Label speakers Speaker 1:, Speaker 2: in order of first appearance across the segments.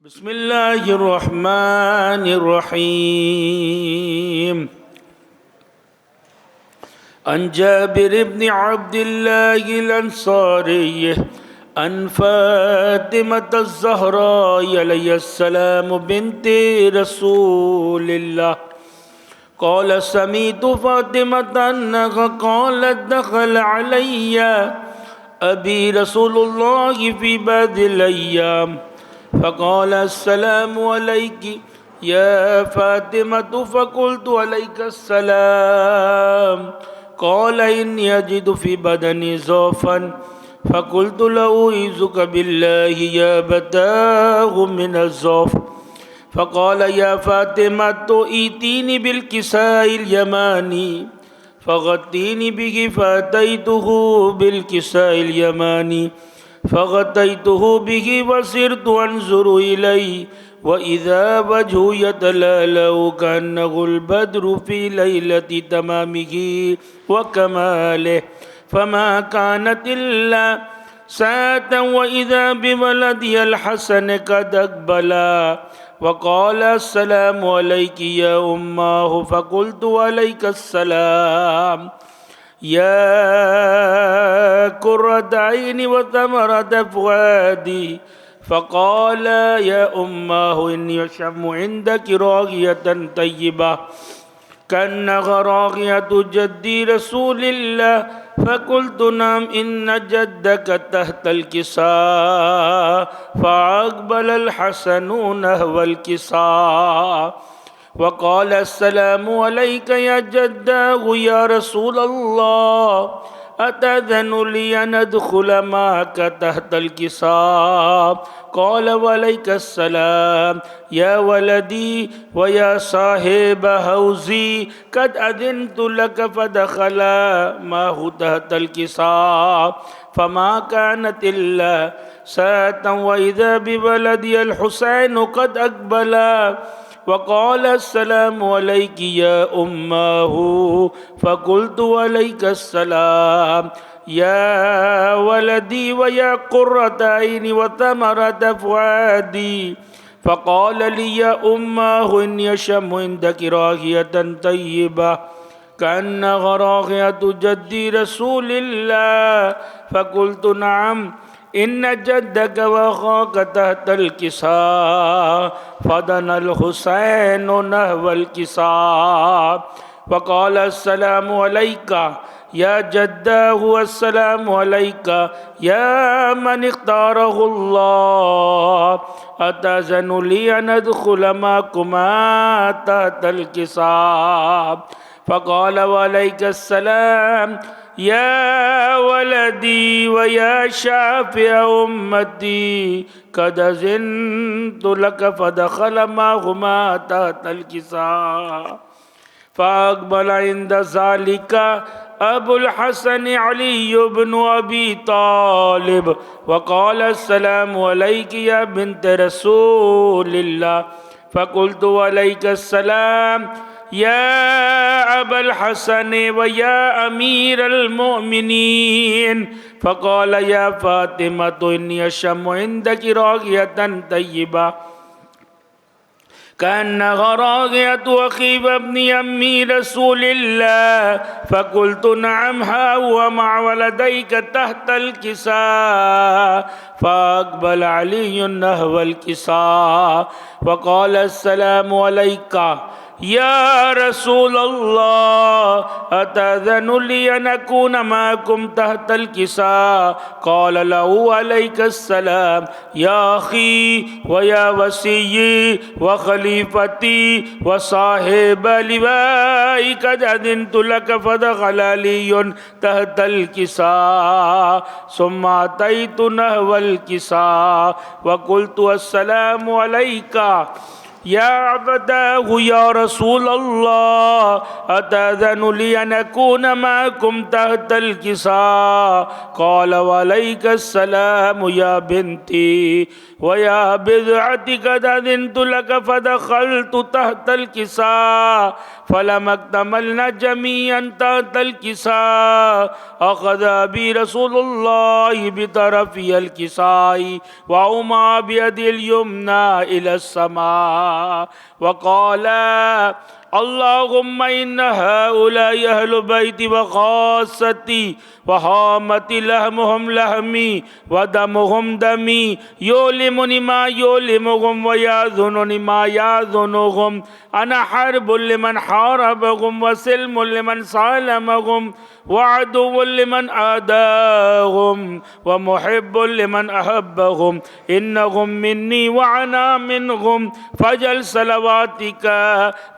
Speaker 1: بسم الله الرحمن الرحيم. عن جابر بن عبد الله الأنصاري عن فاطمة الزهراء عليه السلام بنت رسول الله قال سمعت فاطمة أنها قالت دخل علي أبي رسول الله في بعض الأيام فقال السلام عليك يا فاطمة فقلت عليك السلام قال إني أجد في بدني ضعفا فقلت له أعوذك بالله يا بتاه من الضعف فقال يا فاطمة ائتيني بالكساء اليماني فغطيني به فأتيته بالكساء اليماني فغطيته به وصرت أنظر إليه وإذا وجهه يتلألأ كأنه البدر في ليلة تمامه وكماله فما كانت إلا ساعة وإذا بولدي الحسن قد أقبلا وقال السلام عليك يا أماه فقلت عليك السلام يا قرة عيني وثمرة فؤادي فقال يا أماه إني أشم عندك راغية طيبة كأنها راغية جدي رسول الله فقلت نعم إن جدك تحت الكساء فأقبل الحسن نحو الكساء وقال السلام عليك يا جداه يا رسول الله أتأذن لي أن أدخل معك تحت الكساء قال وعليك السلام يا ولدي ويا صاحب حوزي قد أذنت لك فدخل معه تحت الكساء فما كانت إلا ساعة وإذا بولدي الحسين قد أقبلا وقال السلام عليك يا أماه فقلت عليك السلام يا ولدي ويا قرة عيني وثمرة فؤادي فقال لي يا أماه إني أشم عندك راغية طيبة كأنها راغية جدي رسول الله فقلت نعم إن جدك وأخاك تحت الكساء فدنا الحسين نحو الكساء وقال السلام عليك يا جداه والسلام عليك يا من اختاره الله أتأذن لي أن أدخل معكما تحت الكساء فقال وعليك السلام يا ولدي ويا شافع أمتي قد أذنت لك فدخل معهما تحت الكساء فأقبل عند ذلك أبو الحسن علي بن أبي طالب وقال السلام عليك يا بنت رسول الله فقلت عليك السلام يا أبا الحسن ويا أمير المؤمنين فقال يا فاطمة إني أشم عندك راغية طيبة كأنها راغية أخي ابن أمي رسول الله فقلت نعم ها هو مع ولديك تحت الكساء فأقبل علي نحو الكساء وقال السلام عليك يا رسول الله أتأذن لي أن أكون معكم تحت الكساء قال له عليك السلام يا أخي ويا وصي وخليفتي وصاحب لوائي قد أذنت لك فدخل علي تحت الكساء ثم أتيت نحو الكساء وقلت السلام عليك يا عبداه يا رسول الله أتأذن لي أن أكون معكم تحت الكساء؟ قال وعليك السلام يا بنتي ويا بضعتك قد أذنت لك. فدخلت تحت الكساء فلما اكتملنا جميعا تحت الكساء أخذ أبي رسول الله بطرفي الكساء وأومأ بيده اليمنى إلى السماء وقال اللهم إن هؤلاء أهل بيتي وخاصتي وهامتي لحمهم لحمي ودمهم دمي يؤلمني ما يؤلمهم ويحزنني ما يحزنهم. أنا حرب لمن حاربهم وسلم لمن سالمهم وعدو لمن عاداهم ومحب لمن أحبهم. إنهم مني وأنا منهم. فاجعل صلواتك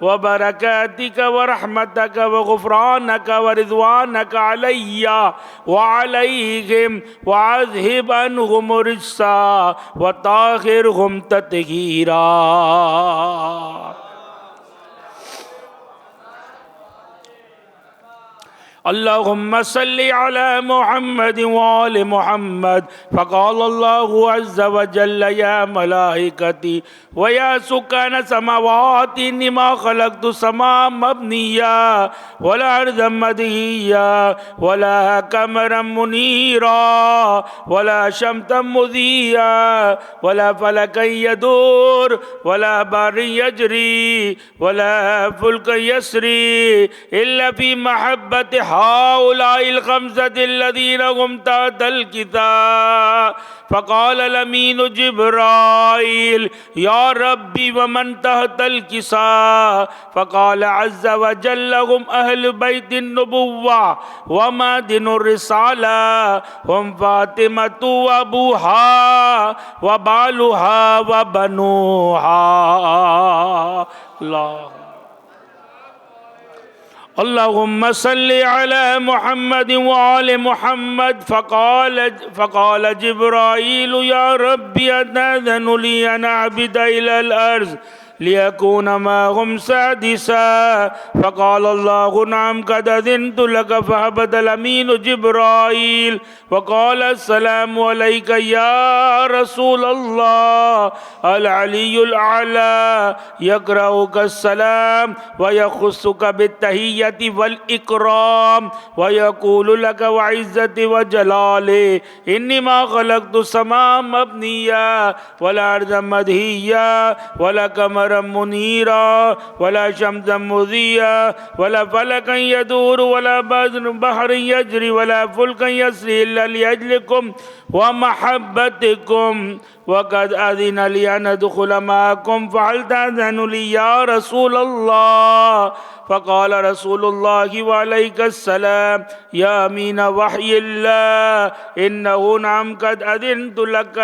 Speaker 1: وبركاتك ورحمتك وغفرانك ورضوانك علي وعليهم وأذهب عنهم الرجس وطهرهم تطهيرا. اللهم صل على محمد وآل محمد. فقال الله عز وجل يا ملائكتي ويا سكان السماوات إنما خلقت السماء مبنيا ولا أرضا مدهيا ولا قمرا منيرا ولا شمسا مضيا ولا فلكا يدور ولا بحر يجري ولا فلك يسري إلا في محبة هؤلاء الخمسة الذين هم تحت الكساء. فقال الأمين جبرائيل يا ربي ومن تحت الكساء؟ فقال عز وجل هم أهل بيت النبوة ومعدن الرسالة. هم فاطمة وأبوها وبالها وبنوها. اللهم صل على محمد وآل محمد. فقال جبرائيل يا ربي أتأذن لي أن أعبد إلى الأرض ليكون معهم سادسا؟ فقال الله نعم قد أذنت لك. فهبط الأمين جبرائيل وقال السلام عليك يا رسول الله. العلي الأعلى يقرأك السلام ويخصك بالتحية والإكرام ويقول لك وعزتي وجلالي إنما خلقت السماء مبنيا ولا أرضا مدهيا ولا قمرا منيرا ولا شمسا مضيا ولا فلكا يدور ولا بحر يجري ولا فلكا يسري إلا لأجلكم ومحبتكم وقد أذن لي أن أدخل معكم فهل تأذن لي يا رسول الله؟ فقال رسول الله وعليك السلام يا أمين وحي الله إنه نعم قد أذنت لك.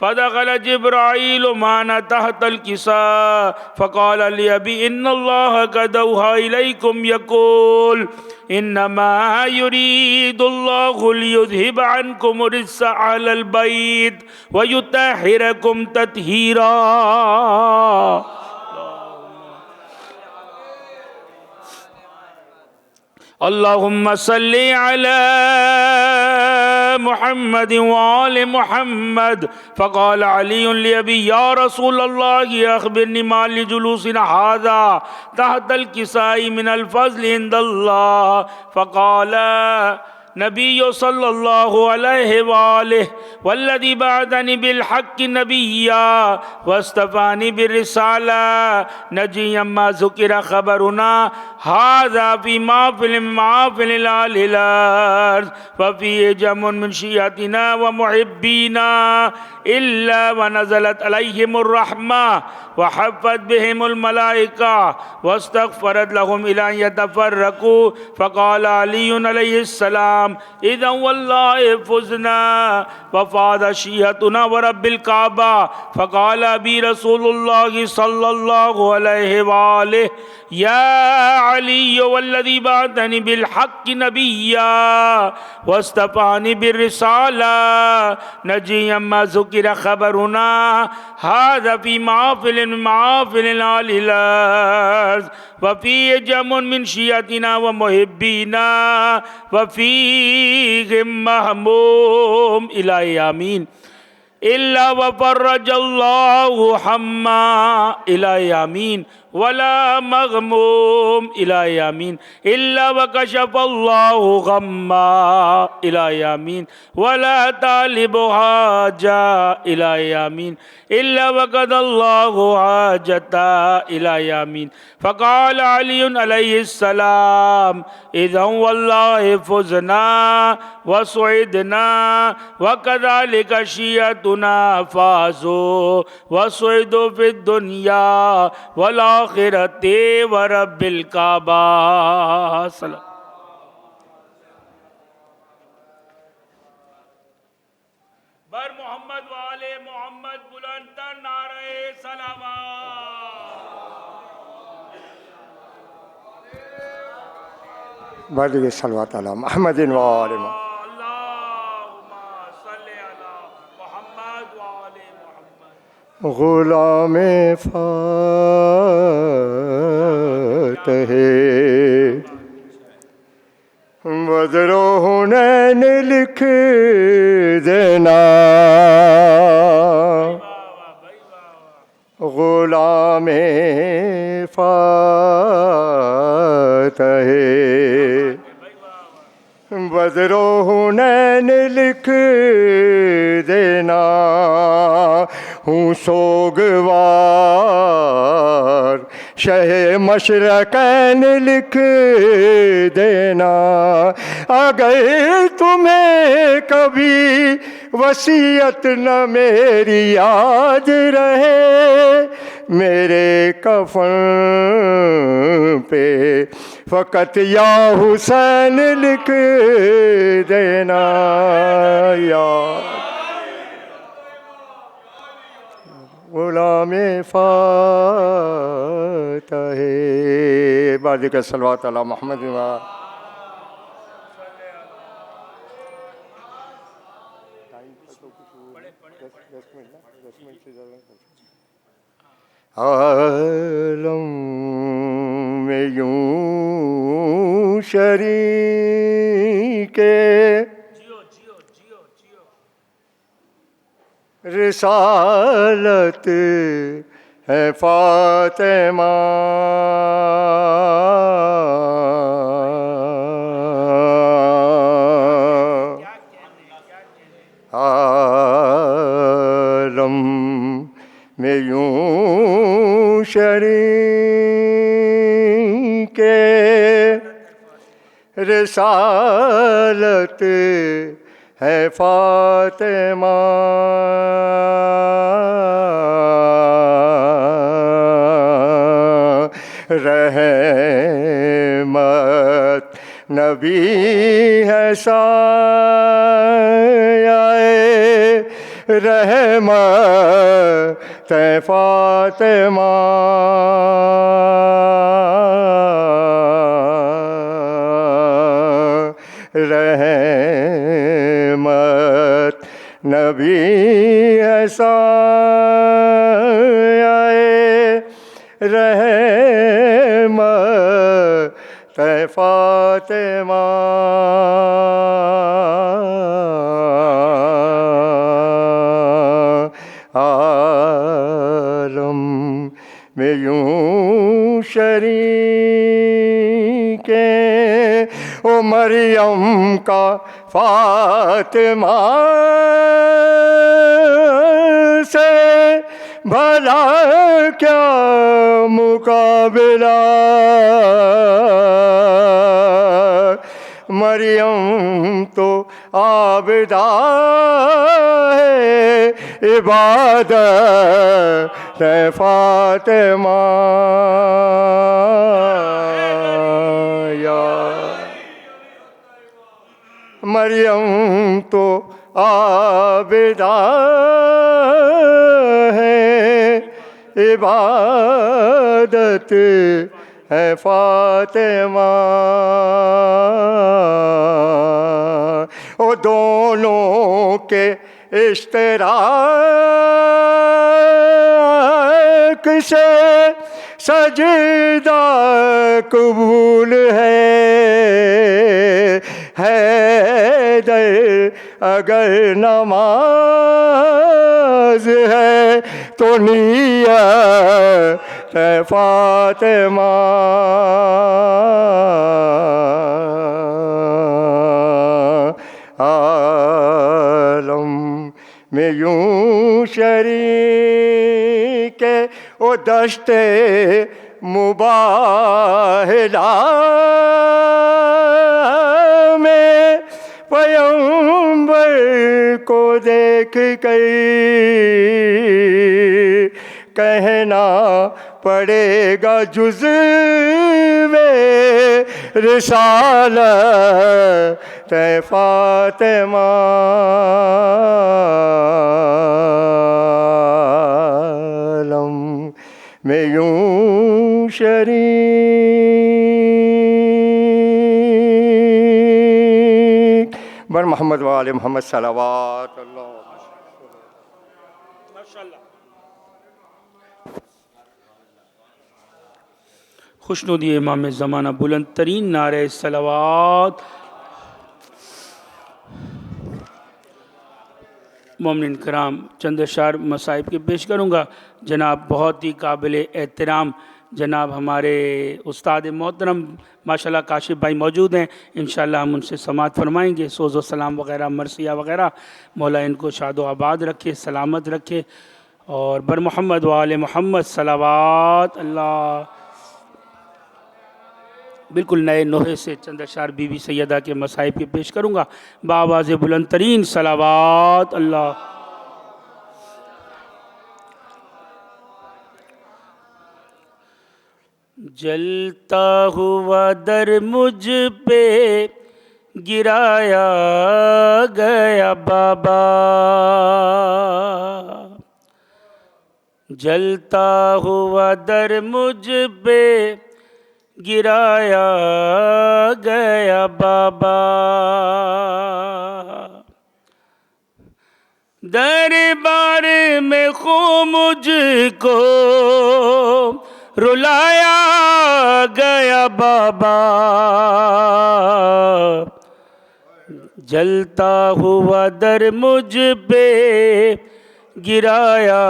Speaker 1: فدخل جبرائيل معنا تحت الكساء فقال لأبي إن الله قد أوحى إليكم يقول إنما يريد الله ليذهب عنكم الرجس أهل البيت ويطهركم تطهيرا. اللهم صل على محمد وآل محمد. فقال علي لأبي يا رسول الله أخبرني ما لجلوسنا هذا تحت الكساء من الفضل عند الله. فقال نبي صلى الله عليه وآله والذي بعثني بالحق نبيا واصطفاني بالرسالة نجيا ما ذكر خبرنا هذا في محافل الأرض وفيه جمع من شيعتنا ومحبينا إلا ونزلت عليهم الرحمة وحفت بهم الملائكة واستغفرت لهم إلى أن يتفرقوا. فقال علي عليه السلام السلام إذا والله فزنا وفاز شيعتنا ورب الكعبة. فقال أبي رسول الله صلى الله عليه وآله يا علي والذي بعثني بالحق نبيا واصطفاني بالرسالة نجيا ما ذكر خبرنا هذا في محافل من محافل أهل الأرض وفيه جمع من شيعتنا ومحبينا وفيهم مهموم إلهي آمين إلا وفرج الله حما إلهي آمين ولا مغموم إلهي آمين إلا وكشف الله غما إلهي آمين ولا طالب حاجة إلهي آمين إلا وقضى الله حاجته إلهي آمين. فقال علي عليه السلام إذا والله فزنا وسعدنا وكذلك شيعتنا فازوا وسعدوا في الدنيا والآخرة ورب الكعبة. سلام. بر محمد وآل محمد بلندتر نعرہ سلامات.
Speaker 2: بلغ صلوات علی محمد وآل محمد.
Speaker 1: اللہم صلی علی محمد وآل محمد.
Speaker 2: غلام فاتح بدر و حنین لکھ دینا غلام فاتح بدر و حنین لکھ دینا ہوں سوگوار شہ مشرقین لکھ دینا اگر تمہیں کبھی وصیت نہ میری یاد رہے میرے کفن پہ فقط یا حسین لکھ دینا یا غلام فاتح. بعد کا صلوات علی محمد و عالم میں یوں شریک رسالت ہے فاطمہ عالم میں یوں شریک رسالت ہے فاطمہ رحمت نبی ہے سایہ رحمت ہے فاطمہ رحمت نبی ہے سایہ رحمت ہے فاطمہ عالم میں یوں شریک او مریم کا فاطمہ سے بھلا کیا مقابلہ مریم تو عابدہ ہے عبادت ہے فاطمہ یا مریم تو عابدہ ہے، عبادت ہے فاطمہ، وہ دونوں کے اشتراک سے سجدہ قبول ہے حیدر اگر نماز ہے تو نیت ہے فاطمہ، عالم میں یوں شریک وہ دشت مباہلہ میں پیغمبر کو دیکھ کر کہنا پڑے گا جزو رسالت فاطمہ، عالم میں یوں شریک بر محمد و آل محمد صلوات اللہ۔
Speaker 1: خوشنودی امام زمانہ، بلند ترین نعرہ صلوات۔ مومنین کرام، چند اشعار مصائب کے پیش کروں گا۔ جناب بہت ہی قابل احترام جناب ہمارے استاد محترم ماشاءاللہ کاشف بھائی موجود ہیں، انشاءاللہ ہم ان سے سماعت فرمائیں گے۔ سوز و سلام وغیرہ مرثیہ وغیرہ، مولا ان کو شاد و آباد رکھے، سلامت رکھے، اور بر محمد و آل محمد صلوات اللہ۔ بالکل نئے نوحے سے چند اشعار بی بی سیدہ کے مصائب کے پیش کروں گا، بآواز بلند ترین صلوات اللہ۔ جلتا ہوا در مجھ پہ گرایا گیا بابا، جلتا ہوا در مجھ پہ گرایا گیا بابا، دربار میں خو مجھ کو رلایا گیا بابا، جلتا ہوا در مجھ پہ گرایا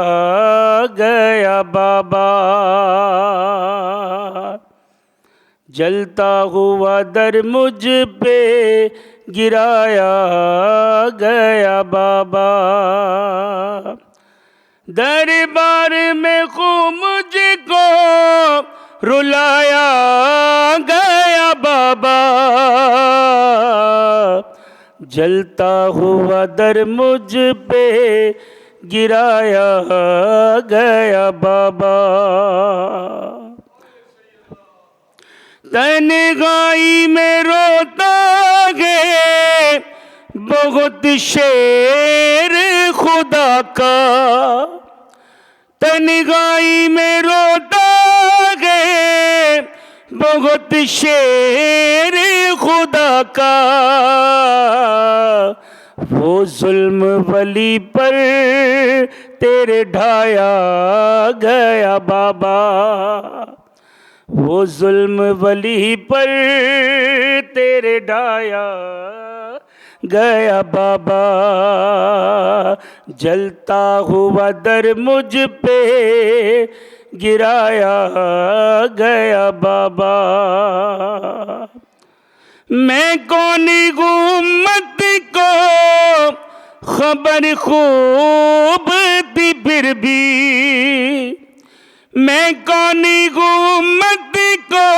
Speaker 1: گیا بابا، جلتا ہوا در مجھ پہ گرایا گیا بابا، دربار میں خو مجھ کو رلایا گیا بابا، جلتا ہوا در مجھ پہ گرایا گیا بابا، تنہائی میں روتا ہے بہت شیر خدا کا، تنہائی میں روتا ہے بہت شیر خدا کا، وہ ظلم ولی پر تیرے ڈھایا گیا بابا، وہ ظلم ولی پر تیرے ڈھایا گیا بابا، جلتا ہوا در مجھ پہ گرایا گیا بابا، میں کونی امت کو خبر خوب تھی پھر بھی، میں کونی امت کو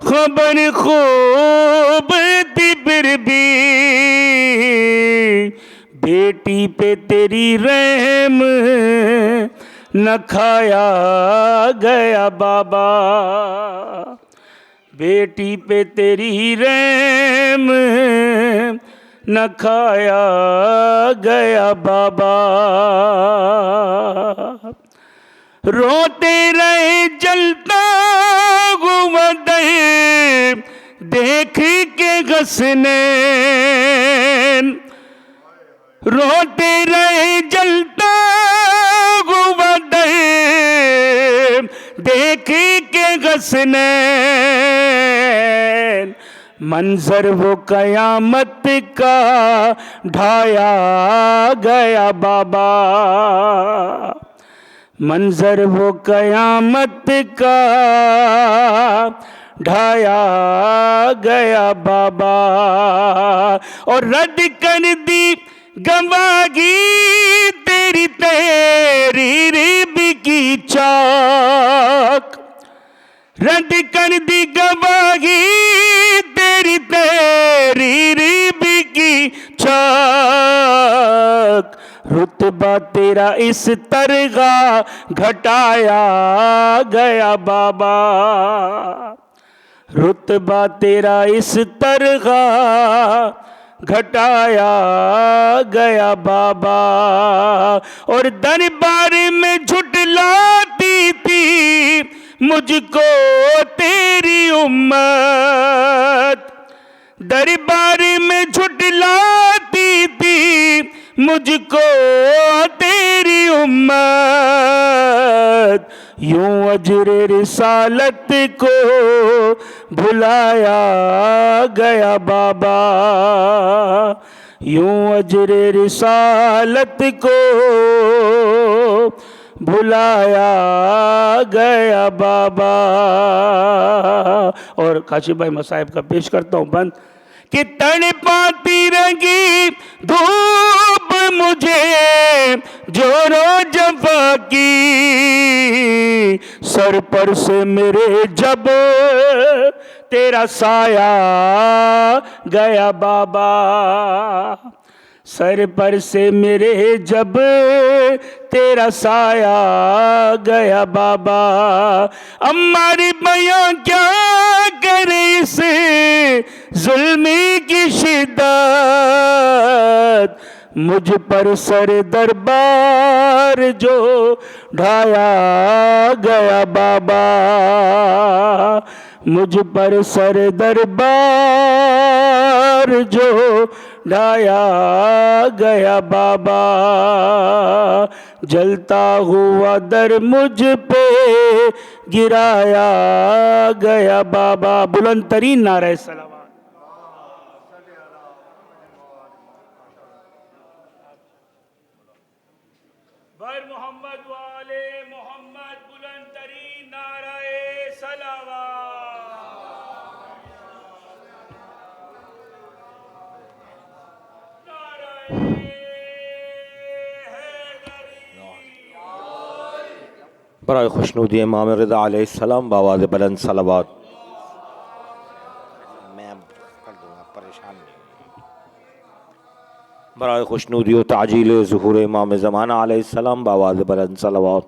Speaker 1: خبر خوب تھی پھر بھی، بیٹی پہ تیری رحم نہ کھایا گیا بابا، بیٹی پہ تیری رحم نہ کھایا گیا بابا، روتے رہے جلتا ہوا دہ دیکھ کے حسنین، روتے رہے جلتا ہوا دہ دیکھ کے حسنین، منظر وہ قیامت کا ڈھایا گیا بابا، منظر وہ قیامت کا ڈھایا گیا بابا، اور رد کر دی گواہی تیری تحریر کی چاک، رد کر دی گواہی تیری تحریر کی چاک، رتبہ تیرا اس طرح گھٹایا گیا بابا، رتبہ تیرا اس طرح گھٹایا گیا بابا، اور دربار میں جھٹلاتی تھی مجھ کو تیری امت، دربار میں جھٹلاتی تھی مجھ کو تیری امت، یوں اجر رسالت کو بھلایا گیا بابا، یوں اجر رسالت کو بھلایا گیا بابا۔ اور کاشف بھائی مصائب کا پیش کرتا ہوں بند، کہ تڑپاتی رہی دھوپ مجھے جورو جفا کی، سر پر سے میرے جب تیرا سایہ گیا بابا، سر پر سے میرے جب تیرا سایہ گیا بابا، ہماری بیاں کیا کرے اس ظلمی کی شدت، مجھ پر سر دربار جو ڈھایا گیا بابا، مجھ پر سر دربار جو ڈھایا گیا بابا، جلتا ہوا در مجھ پہ گرایا گیا بابا۔ بلند ترین نعرہ صلوات۔ بر محمد وآل محمد، بلند ترین نعرہ صلوات۔
Speaker 3: برائے خوشنودی امام رضا علیہ السلام بآواز بلند صلوات۔ میں کر دوں گا، پریشان نہیں۔ برائے خوشنودی و تعجیل ظہور امام زمانہ علیہ السلام بآواز بلند صلوات۔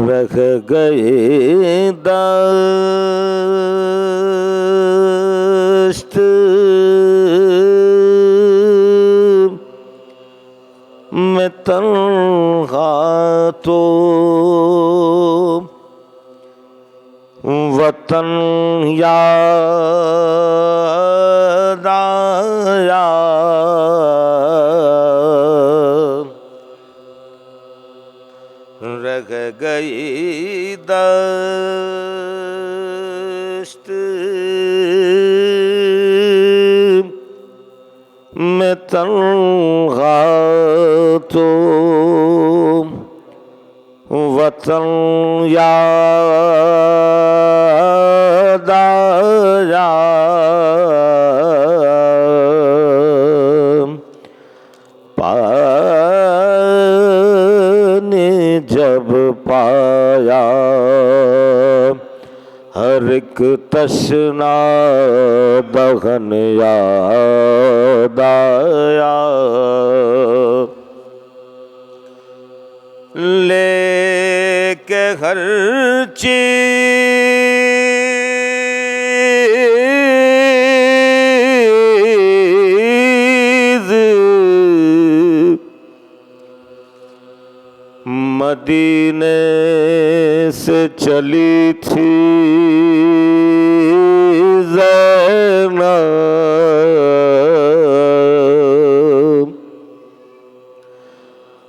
Speaker 3: رکھ گئے دست میں تنہا تو وطن یاد آیا، رکھ گئی دست میں تنہا تو وطن یاد آیا، جب پایا ہر ایک تشنا دہن یاد آیا لے کے ہر چیز مدینے سے چلی تھی زینب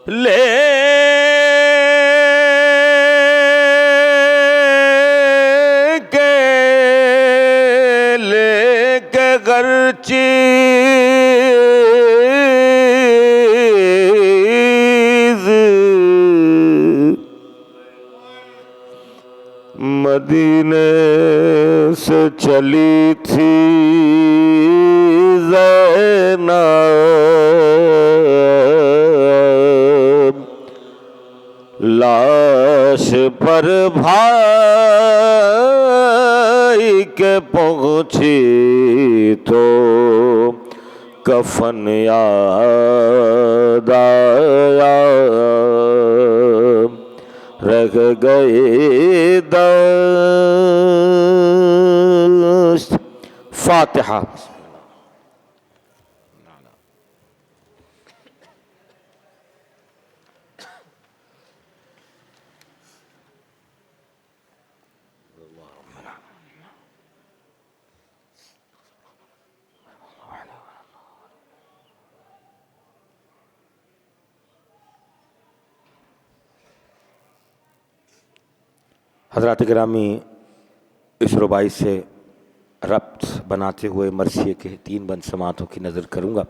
Speaker 3: لے کے گھر چیز مدینے سے چلی تھی زینب لاش پر بھائی کے پہنچی تو کفن یاد آیا رہ گئی دست فاتحہ حضرات گرامی، اس ربائی سے ربط بناتے ہوئے مرثیے کے 3 بند سماعتوں کی نظر کروں گا۔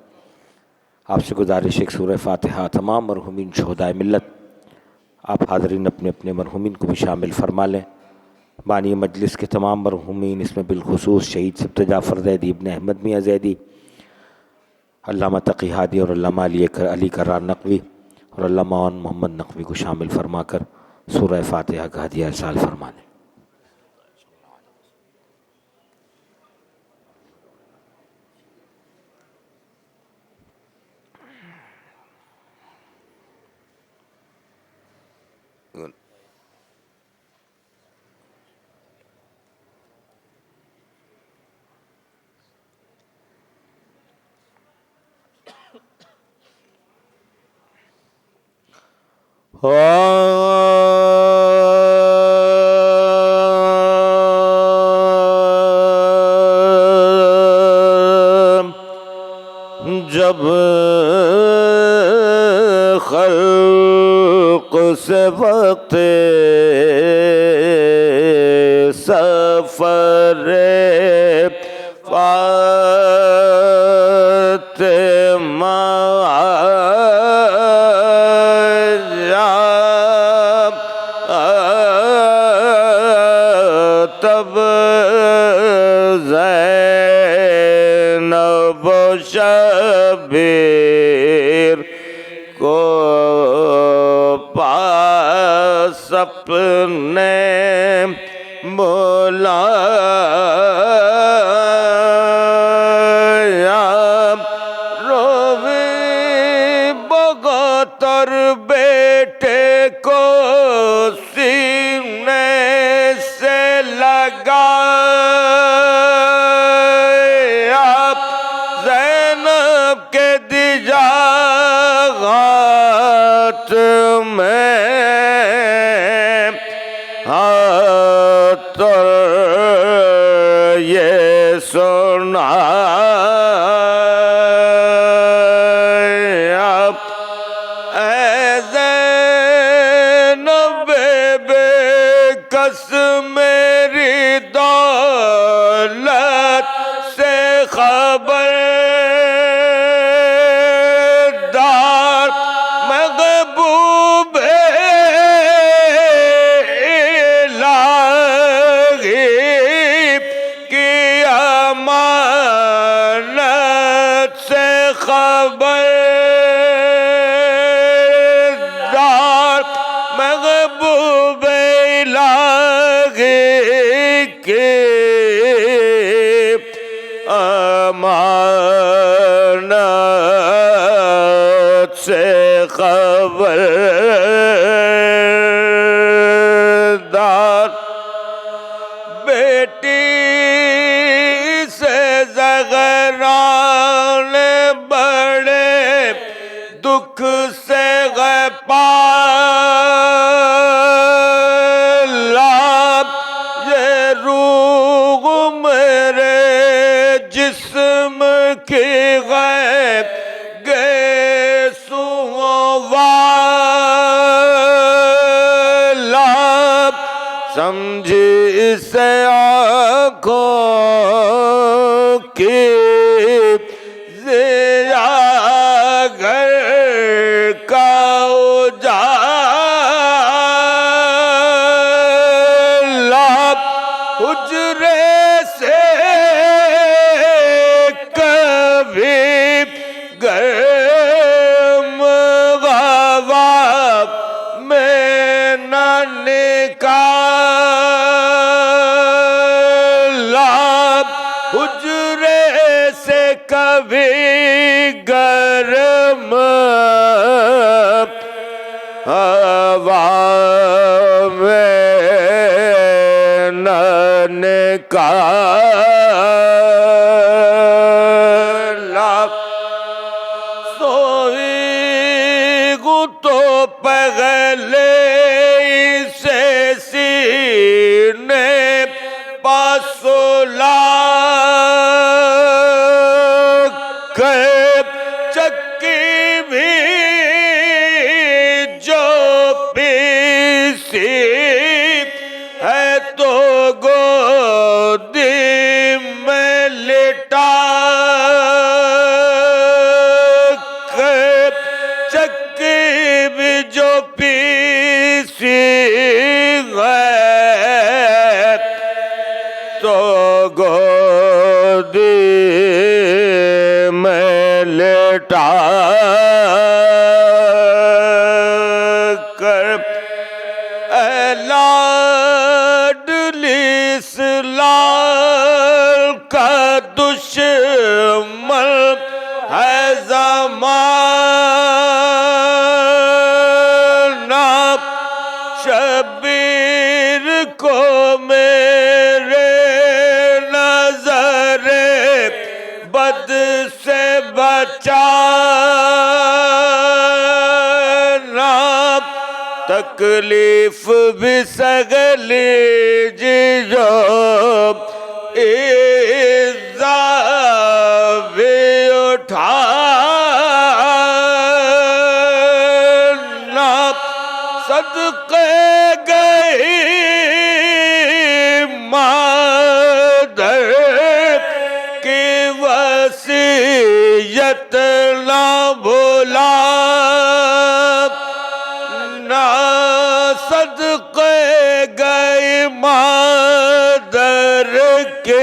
Speaker 3: آپ سے گزارش ایک سورہ فاتحہ تمام مرحومین شہدائے ملت، آپ حاضرین اپنے اپنے مرحومین کو بھی شامل فرما لیں۔ بانی مجلس کے تمام مرحومین، اس میں بالخصوص شہید سبت جعفر زیدی ابن احمد میاں زیدی، علامہ تقی ہادی اور علامہ علی کرار نقوی اور علامہ محمد نقوی کو شامل فرما کر سورہ فاتحہ کا ہدیہ ارسال فرما لیں۔ جب خلق سے وقت سفر فاطمہ تب زینب و شبیر کو پاس اپنے بلایا روی بغتر بیٹے کو سینے سے لگایا زینب کے دیجاغات میں تو یہ سنایا اے زینب بے کس میری دولت سے خبردار محبوب الہی کی امانت سے خبردار محبوب الہی سمجھی اسے آنکھوں کی ضیا گھر کا اجالا حجرے سے کبھی گرم ہوا میں نہ نکالا حجرے سے کبھی گرم ہوا میں نہ نکالا سوئی گو تو پہلے سے سینے پاسولا چکی بھی جو پیسی ہے تو گودی میں لٹا چکی بھی جو پیسی ہے تو گودی میں لٹا کر اے لاڈلی اس لال کا دشمن ہے زمانہ شبیر کو میرے نظر بد سے بچانا تکلیف بھی سگلی جو ایزا بھی اٹھانا صدقے گئی مادر کی وصیت نہ بھولا نہ صدقے گئی مادر کی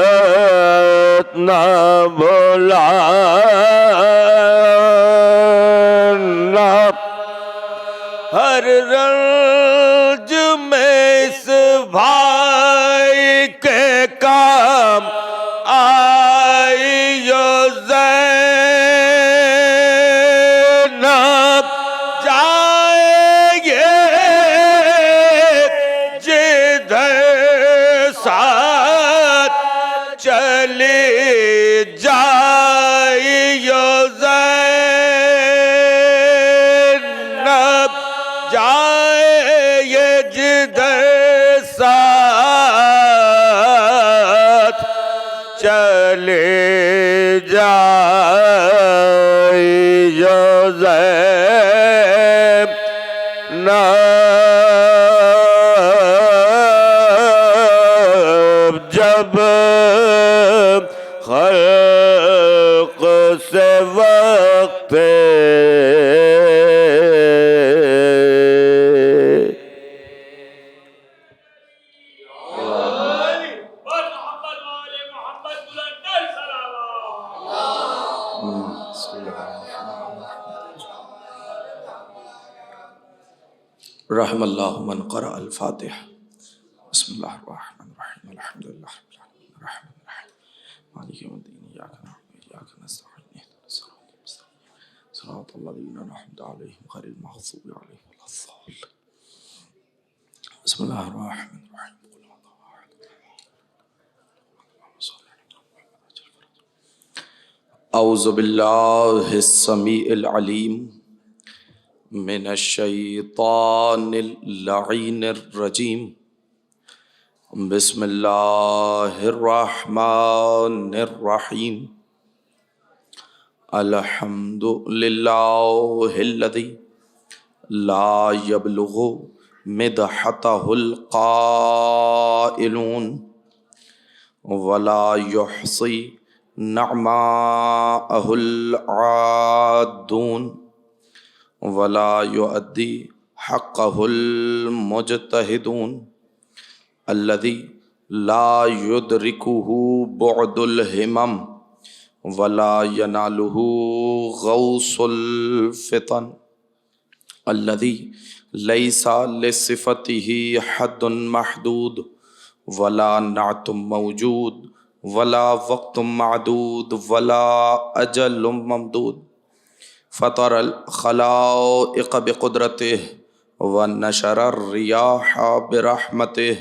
Speaker 3: وصیت نہ بھولا ہر رنج میں اس بھائی کے کام آئی جو زینب جائے گے جدھر ساتھ چلی جائی جو زینب جائے یہ جدھر ساتھ چلے جائی جو زینب جب خلق سے وقت
Speaker 4: رحم اللہ من قرأ الفاتح بسم اللہ الرحمن الرحیم الحمد للہ رب العالمین الرحمن الرحیم مالک یوم الدین ایاک نعبد وایاک نستعین اهدنا الصراط المستقیم صراط الذین انعمت علیہم غیر المغضوب علیہم ولا الضالین بسم اللہ الرحمن الرحیم قل هو الله احد اللهم صل على محمد اعوذ باللہ السمیع العلیم من الشیطان اللعین الرجیم بسم اللہ الرحمن الرحیم الحمد للہ الذی لا یبلغ مدحتہ القائلون ولا یحصی نعماءہ العادون ولا یؤدی حقہ المجتہدون الذی لا یدرکہ بعد الہمم ولا ینالہ غوث الفتن الذی لیس لصفتہ حد محدود ولا نعت موجود ولا وقت معدود ولا اجل ممدود فطر الخلائق بقدرته ونشر الرياح برحمته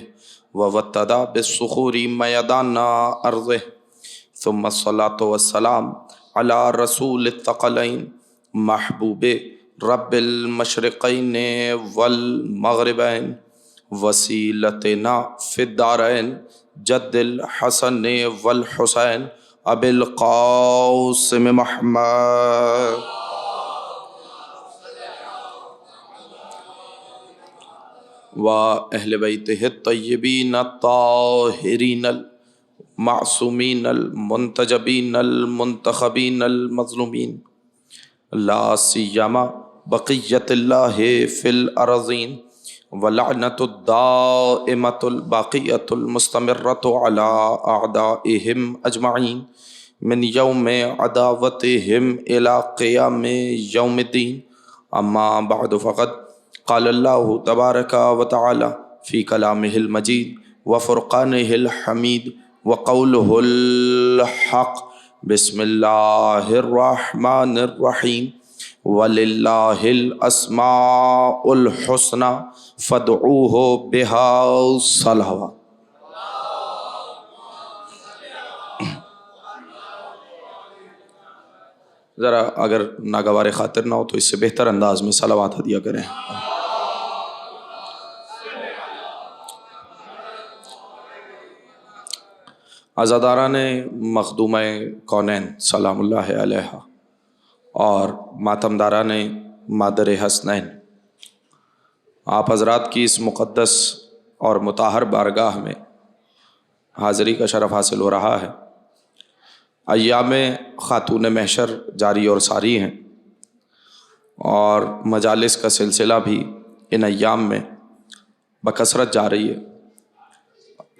Speaker 4: ووتد بالصخور میدان ارضه ثم الصلاة والسلام على رسول الثقلین محبوب رب المشرقین والمغربین وسیلتنا فی الدارین جد الحسن والحسین ابی القاسم محمد و اہل بیتہ الطیبین الطاہرین المعصومین المنتجبین المنتخبین المظلومین لا سیما بقیت اللہ فی الارضین ولعنت الدائمۃ الباقیۃ المستمرۃ علی اعدائہم اجمعین من یوم عداوتہم الی قیام یوم الدین اما بعد فقد قال اللہ تبارک و تعالی فی کلامہ المجید وفرقانہ الحمید وقولہ الحق بسم اللہ الرحمن الرحیم وَلِلَّهِ الْأَسْمَاءُ الْحُسْنَى فَادْعُوهُ بِهَا صَلَوَاتٌ۔ ذرا اگر ناگوار خاطر نہ ہو تو اس سے بہتر انداز میں صلوات ہدیہ کریں۔ عزاداران مخدومہ کونین سلام اللہ علیہ اور ماتمداران مادر حسنین، آپ حضرات کی اس مقدس اور مطہر بارگاہ میں حاضری کا شرف حاصل ہو رہا ہے۔ ایام خاتون محشر جاری اور ساری ہیں اور مجالس کا سلسلہ بھی ان ایام میں بکثرت جا رہی ہے۔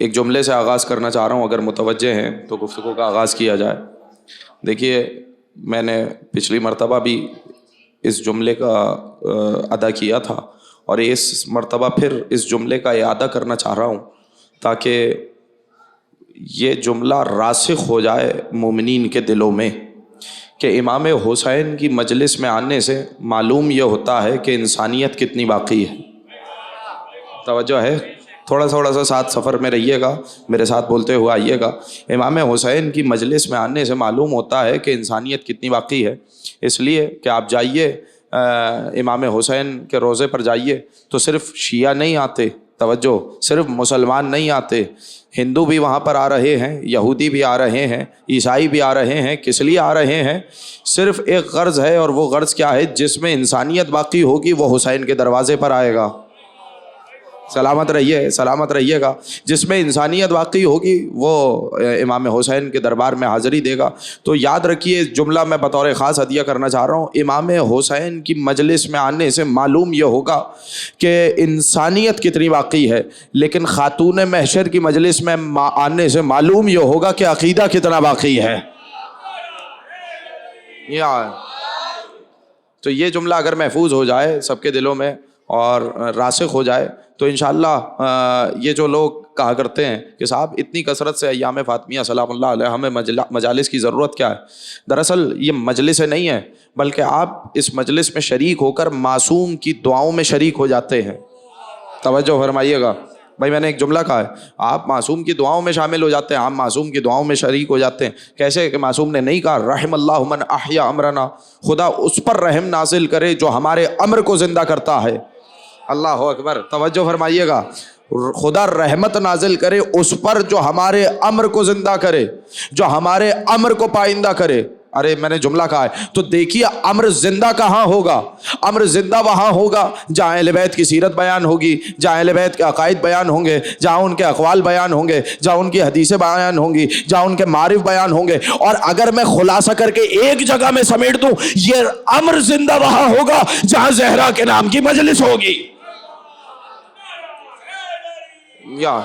Speaker 4: ایک جملے سے آغاز کرنا چاہ رہا ہوں، اگر متوجہ ہیں تو گفتگو کا آغاز کیا جائے۔ دیکھیے، میں نے پچھلی مرتبہ بھی اس جملے کا ادا کیا تھا اور اس مرتبہ پھر اس جملے کا اعادہ کرنا چاہ رہا ہوں تاکہ یہ جملہ راسخ ہو جائے مومنین کے دلوں میں کہ امام حسین کی مجلس میں آنے سے معلوم یہ ہوتا ہے کہ انسانیت کتنی باقی ہے۔ توجہ ہے؟ تھوڑا سا ساتھ سفر میں رہیے گا، میرے ساتھ بولتے ہوئے آئیے گا۔ امام حسین کی مجلس میں آنے سے معلوم ہوتا ہے کہ انسانیت کتنی باقی ہے، اس لیے کہ آپ جائیے امام حسین کے روضے پر جائیے تو صرف شیعہ نہیں آتے، توجہ، صرف مسلمان نہیں آتے، ہندو بھی وہاں پر آ رہے ہیں، یہودی بھی آ رہے ہیں، عیسائی بھی آ رہے ہیں۔ کس لیے آ رہے ہیں؟ صرف ایک غرض ہے، اور وہ غرض کیا ہے؟ جس میں انسانیت باقی ہوگی وہ حسین کے دروازے پر آئے گا۔ سلامت رہیے گا۔ جس میں انسانیت باقی ہوگی وہ امام حسین کے دربار میں حاضری دے گا۔ تو یاد رکھیے، جملہ میں بطور خاص ہدیہ کرنا چاہ رہا ہوں، امام حسین کی مجلس میں آنے سے معلوم یہ ہوگا کہ انسانیت کتنی باقی ہے، لیکن خاتون محشر کی مجلس میں آنے سے معلوم یہ ہوگا کہ عقیدہ کتنا باقی ہے۔ تو یہ جملہ اگر محفوظ ہو جائے سب کے دلوں میں اور راسخ ہو جائے تو انشاءاللہ یہ جو لوگ کہا کرتے ہیں کہ صاحب اتنی کثرت سے ایام فاطمیہ سلام اللہ علیہ ہمیں مجالس کی ضرورت کیا ہے، دراصل یہ مجلس نہیں ہے، بلکہ آپ اس مجلس میں شریک ہو کر معصوم کی دعاؤں میں شریک ہو جاتے ہیں۔ توجہ فرمائیے گا بھائی، میں نے ایک جملہ کہا ہے، آپ معصوم کی دعاؤں میں شامل ہو جاتے ہیں، آپ معصوم کی دعاؤں میں شریک ہو جاتے ہیں۔ کیسے کہ معصوم نے نہیں کہا رحم اللہ من احیا امرنا، خدا اس پر رحم نازل کرے جو ہمارے امر کو زندہ کرتا ہے۔ اللہ اکبر، توجہ فرمائیے گا، خدا رحمت نازل کرے اس پر جو ہمارے امر کو زندہ کرے، جو ہمارے امر کو پائندہ کرے۔ ارے میں نے جملہ کہا ہے تو دیکھیے امر زندہ کہاں ہوگا؟ امر زندہ وہاں ہوگا جہاں اہل بیت کی سیرت بیان ہوگی، جہاں اہل بیت کے عقائد بیان ہوں گے، جہاں ان کے اقوال بیان ہوں گے، جہاں ان کی حدیثیں بیان ہوں گی، جہاں ان کے معارف بیان ہوں گے. اور اگر میں خلاصہ کر کے ایک جگہ میں سمیٹ دوں، یہ امر زندہ وہاں ہوگا جہاں زہرا کے نام کی مجلس ہوگی. یا